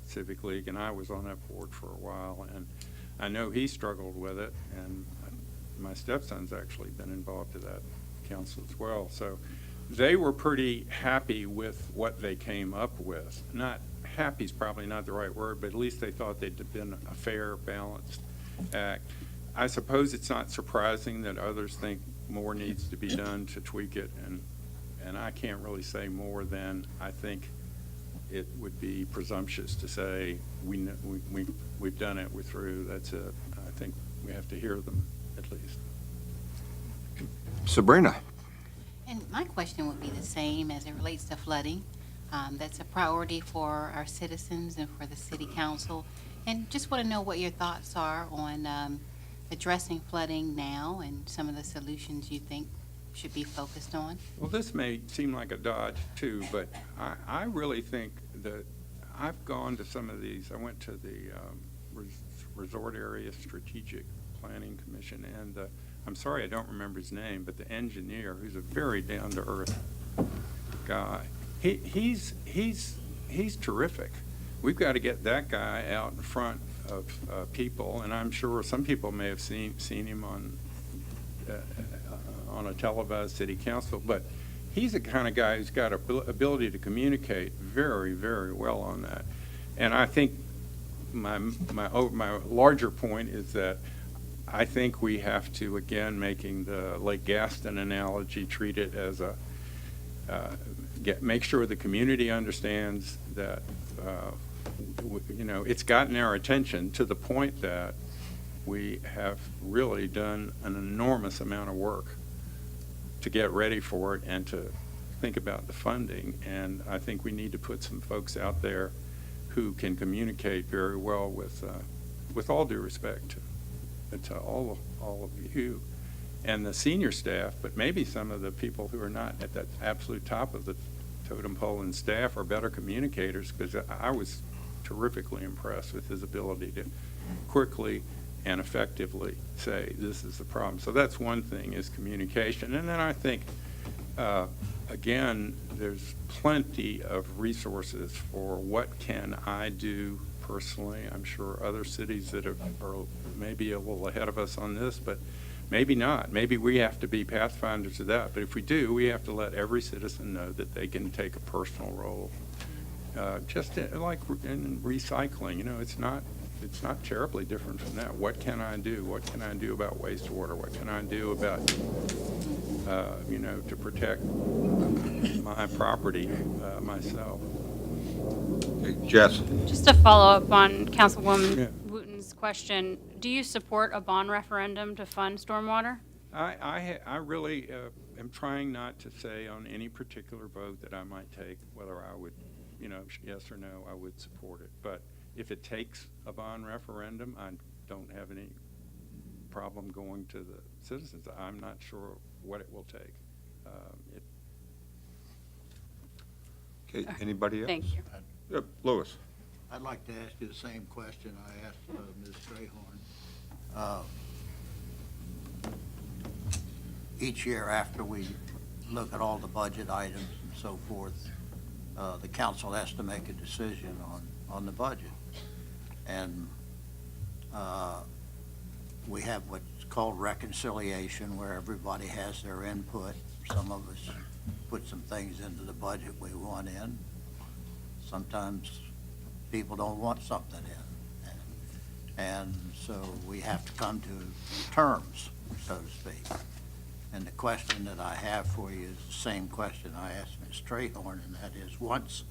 Civic League, and I was on that board for a while, and I know he struggled with it, and my stepson's actually been involved in that council as well. So they were pretty happy with what they came up with. Not happy is probably not the right word, but at least they thought they'd been a fair, balanced act. I suppose it's not surprising that others think more needs to be done to tweak it, and I can't really say more than I think it would be presumptuous to say we've done it, we're through, that's it. I think we have to hear them at least. Sabrina? And my question would be the same as it relates to flooding. That's a priority for our citizens and for the city council. And just want to know what your thoughts are on addressing flooding now and some of the solutions you think should be focused on. Well, this may seem like a dodge too, but I really think that I've gone to some of these. I went to the Resort Area Strategic Planning Commission, and I'm sorry I don't remember his name, but the engineer, who's a very down-to-earth guy, he's terrific. We've got to get that guy out in front of people, and I'm sure some people may have seen him on a televised city council, but he's the kind of guy who's got ability to communicate very, very well on that. And I think my larger point is that I think we have to, again, making the Lake Gaston analogy, treat it as make sure the community understands that it's gotten our attention to the point that we have really done an enormous amount of work to get ready for it and to think about the funding. And I think we need to put some folks out there who can communicate very well with all due respect to all of you and the senior staff, but maybe some of the people who are not at that absolute top of the totem pole and staff are better communicators, because I was terrifically impressed with his ability to quickly and effectively say, this is the problem. So that's one thing, is communication. And then I think, again, there's plenty of resources for what can I do personally. I'm sure other cities that are maybe a little ahead of us on this, but maybe not. Maybe we have to be pathfinders of that. But if we do, we have to let every citizen know that they can take a personal role. Just like in recycling, it's not terribly different from that. What can I do? What can I do about wastewater? What can I do about, to protect my property myself? Jess? Just to follow up on Councilwoman Yeah. Wooten's question, do you support a bond referendum to fund stormwater? I really am trying not to say on any particular vote that I might take whether I would, yes or no, I would support it. But if it takes a bond referendum, I don't have any problem going to the citizens. I'm not sure what it will take. Okay, anybody else? Thank you. Yep, Louis? I'd like to ask you the same question I asked Ms. Strayhorn. Each year after we look at all the budget items and so forth, the council has to make a decision on the budget. And we have what's called reconciliation, where everybody has their input. Some of us put some things into the budget we want in. Sometimes people don't want something in. And so we have to come to terms, so to speak. And the question that I have for you is the same question I asked Ms. Strayhorn, and that is, once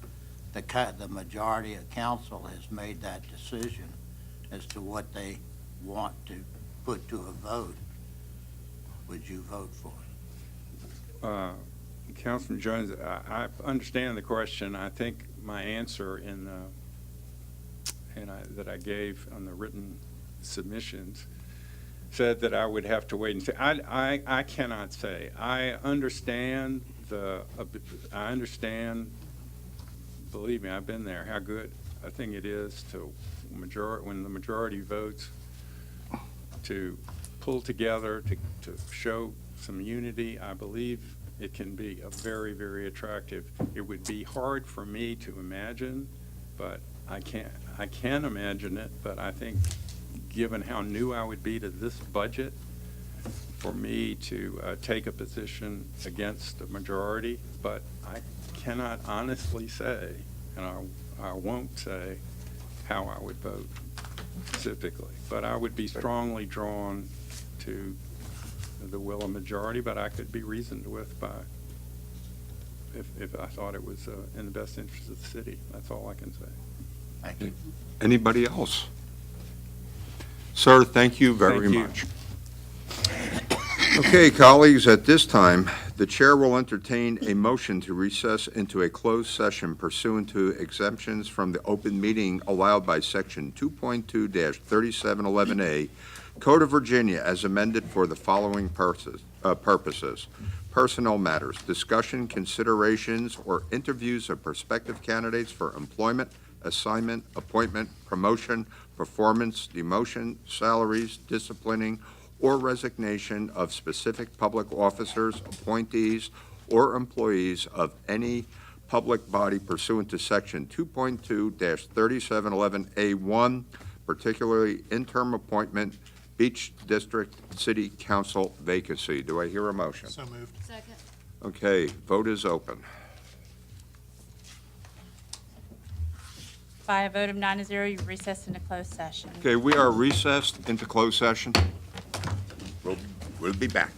the majority of council has made that decision as to what they want to put to a vote, would you vote for it? Councilman Jones, I understand the question. I think my answer that I gave on the written submissions said that I would have to wait and see. I cannot say. I understand, believe me, I've been there, how good I think it is to when the majority votes to pull together, to show some unity. I believe it can be a very, very attractive. It would be hard for me to imagine, but I can imagine it, but I think given how new I would be to this budget, for me to take a position against the majority, but I cannot honestly say, and I won't say how I would vote specifically, but I would be strongly drawn to the will of majority, but I could be reasoned with by, if I thought it was in the best interest of the city. That's all I can say. Thank you. Anybody else? Sir, thank you very Thank you. much. Okay, colleagues, at this time, the chair will entertain a motion to recess into a closed session pursuant to exemptions from the open meeting allowed by Section 2.2-3711A, Code of Virginia, as amended for the following purposes. Personnel matters, discussion, considerations, or interviews of prospective candidates for employment, assignment, appointment, promotion, performance, demotion, salaries, disciplining, or resignation of specific public officers, appointees, or employees of any public body pursuant to Section 2.2-3711A1, particularly interim appointment, Beach District City Council vacancy. Do I hear a motion? So moved. Second. Okay, vote is open. By a vote of 9-0, you recess into closed session. Okay, we are recessed into closed session. We'll be back.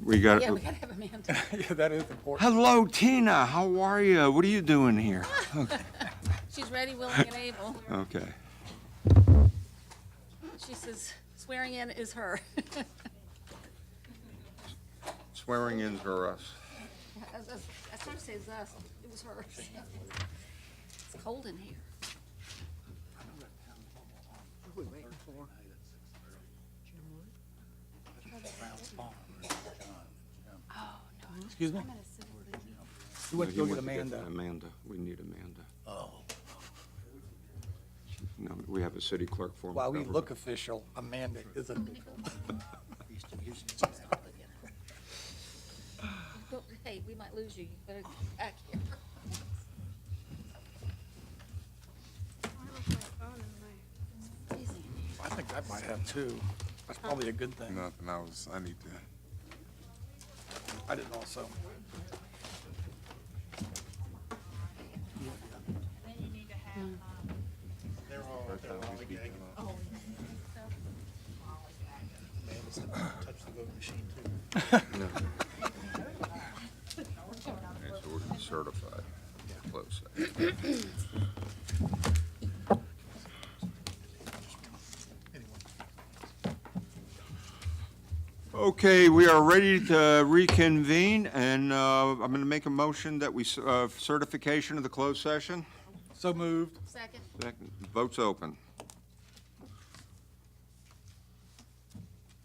We got, Yeah, we gotta have Amanda. Yeah, that is important. hello, Tina, how are you? What are you doing here? She's ready, willing, and able. Okay. She says swearing in is her. Swearing in for us. I started to say it's us, it was her. It's cold in here. Excuse me? You went to go get Amanda. Amanda, we need Amanda. Oh. No, we have a city clerk form. of While we government. look official, Amanda is official. Hey, we might lose you, you better get back here. I think I might have two. That's probably a good thing. Nothing, I need to. I didn't also. Then you need to have, Okay, so we're gonna be certified. Close that. Okay, we are ready to reconvene, and I'm going to make a motion that we, certification of the closed session. So moved. Second. Second, vote's open.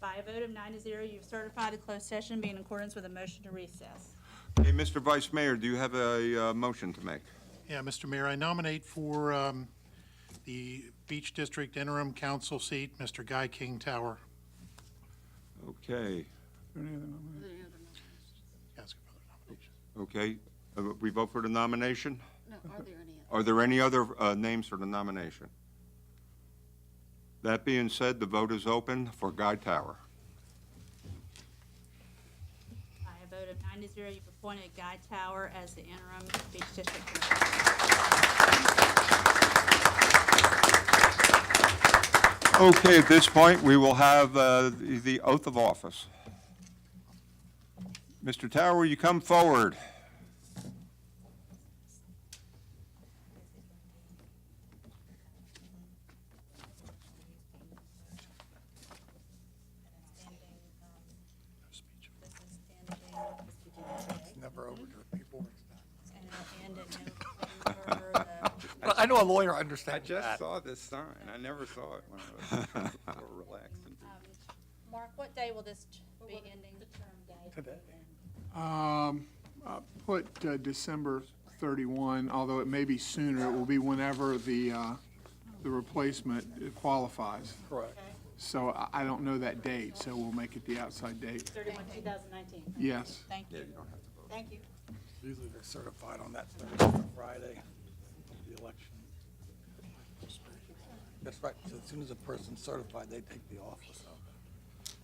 by a vote of 9-0, you've certified the closed session being in accordance with a motion to recess. Hey, Mr. Vice Mayor, do you have a motion to make? Yeah, Mr. Mayor, I nominate for the Beach District Interim Council seat, Mr. Guy King Tower. Okay, Ask for other nominations. okay. We vote for the nomination? No, are there any? Are there any other names for the nomination? That being said, the vote is open for Guy Tower. By a vote of 9-0, you've appointed Guy Tower as the interim Beach District. Okay, at this point, we will have the oath of office. Mr. Tower, will you come forward? Never over to people. And a note for the Well, I know a lawyer I understands just that. saw this sign. I never saw it when I was more relaxed. Mark, what day will this be ending? The term day. Today. Put December 31, although it may be sooner. It will be whenever the replacement qualifies. Correct. So I don't know that date, so we'll make it the outside date. 31, 2019. Yes. Thank you. Yeah, you don't have to vote. Thank you. Usually they're certified on that Thursday or Friday, the election. That's right. So as soon as a person's certified, they take the office.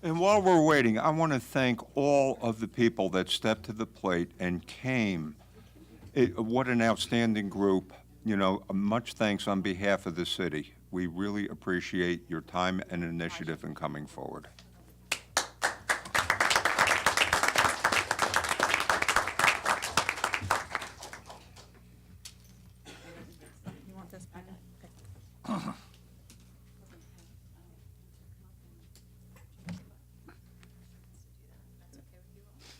And while we're waiting, I want to thank all of the people that stepped to the plate and came. What an outstanding group. You know, much thanks on behalf of the city. We really appreciate your time and initiative in coming forward. You want this pen? Okay.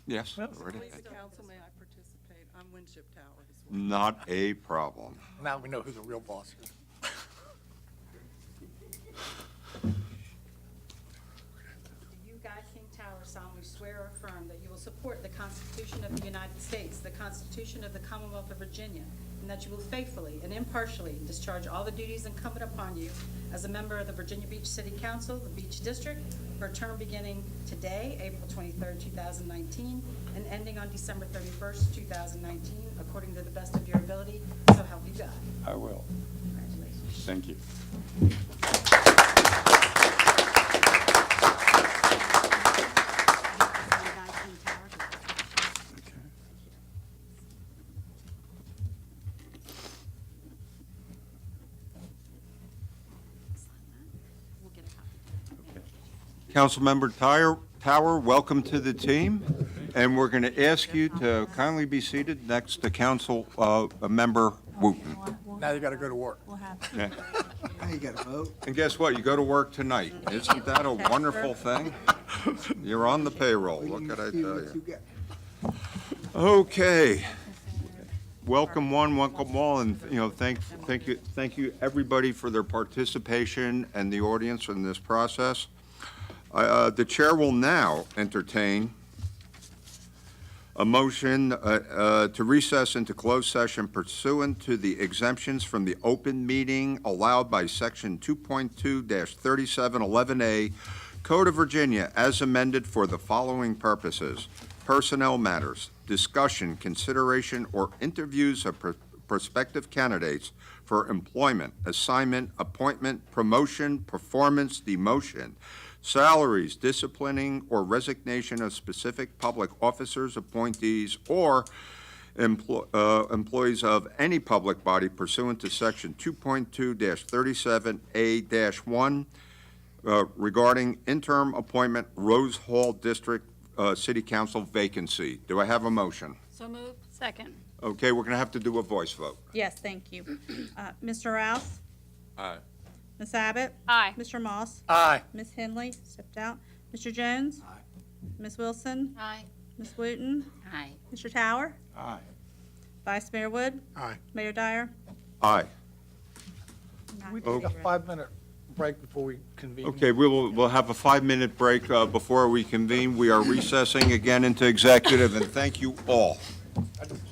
Yes, already. Council, may I participate? I'm Winship Tower as well. Not a problem. Now we know who the real boss is. Do you, Guy King Tower, solemnly swear or affirm that you will support the Constitution of the United States, the Constitution of the Commonwealth of Virginia, and that you will faithfully and impartially discharge all the duties incumbent upon you as a member of the Virginia Beach City Council, the Beach District, for a term beginning today, April 23rd, 2019, and ending on December 31st, 2019, according to the best of your ability, so help you God. I will. Congratulations. Thank you. Guy King Tower. Okay. We'll get a copy. Councilmember Tower, welcome to the team. And we're going to ask you to kindly be seated next to Council Member Wooten. Now you got to go to work. We'll have. Yeah. Now you got to vote. And guess what? You go to work tonight. Isn't that a wonderful thing? You're on the payroll. What can I tell you? Okay. Welcome one, welcome all, and, thank you, everybody for their participation and the audience in this process. The chair will now entertain a motion to recess into closed session pursuant to the exemptions from the open meeting allowed by Section 2.2-3711A Code of Virginia as amended for the following purposes: personnel matters, discussion, consideration, or interviews of prospective candidates for employment, assignment, appointment, promotion, performance, demotion, salaries, disciplining, or resignation of specific public officers, appointees, or employees of any public body pursuant to Section 2.2-37A-1 regarding interim appointment Rose Hall District City Council vacancy. Do I have a motion? So moved. Second. Okay, we're going to have to do a voice vote. Yes, thank you. Mr. Rouse? Aye. Ms. Abbott? Aye. Mr. Moss? Aye. Ms. Henley, stepped out. Mr. Jones? Aye. Ms. Wilson? Aye. Ms. Wooten? Aye. Mr. Tower? Aye. Vice Mayor Wood? Aye. Mayor Dyer? Aye. We take a 5-minute break before we convene. Okay, we'll have a 5-minute break before we convene. We are recessing again into executive, and thank you all. I just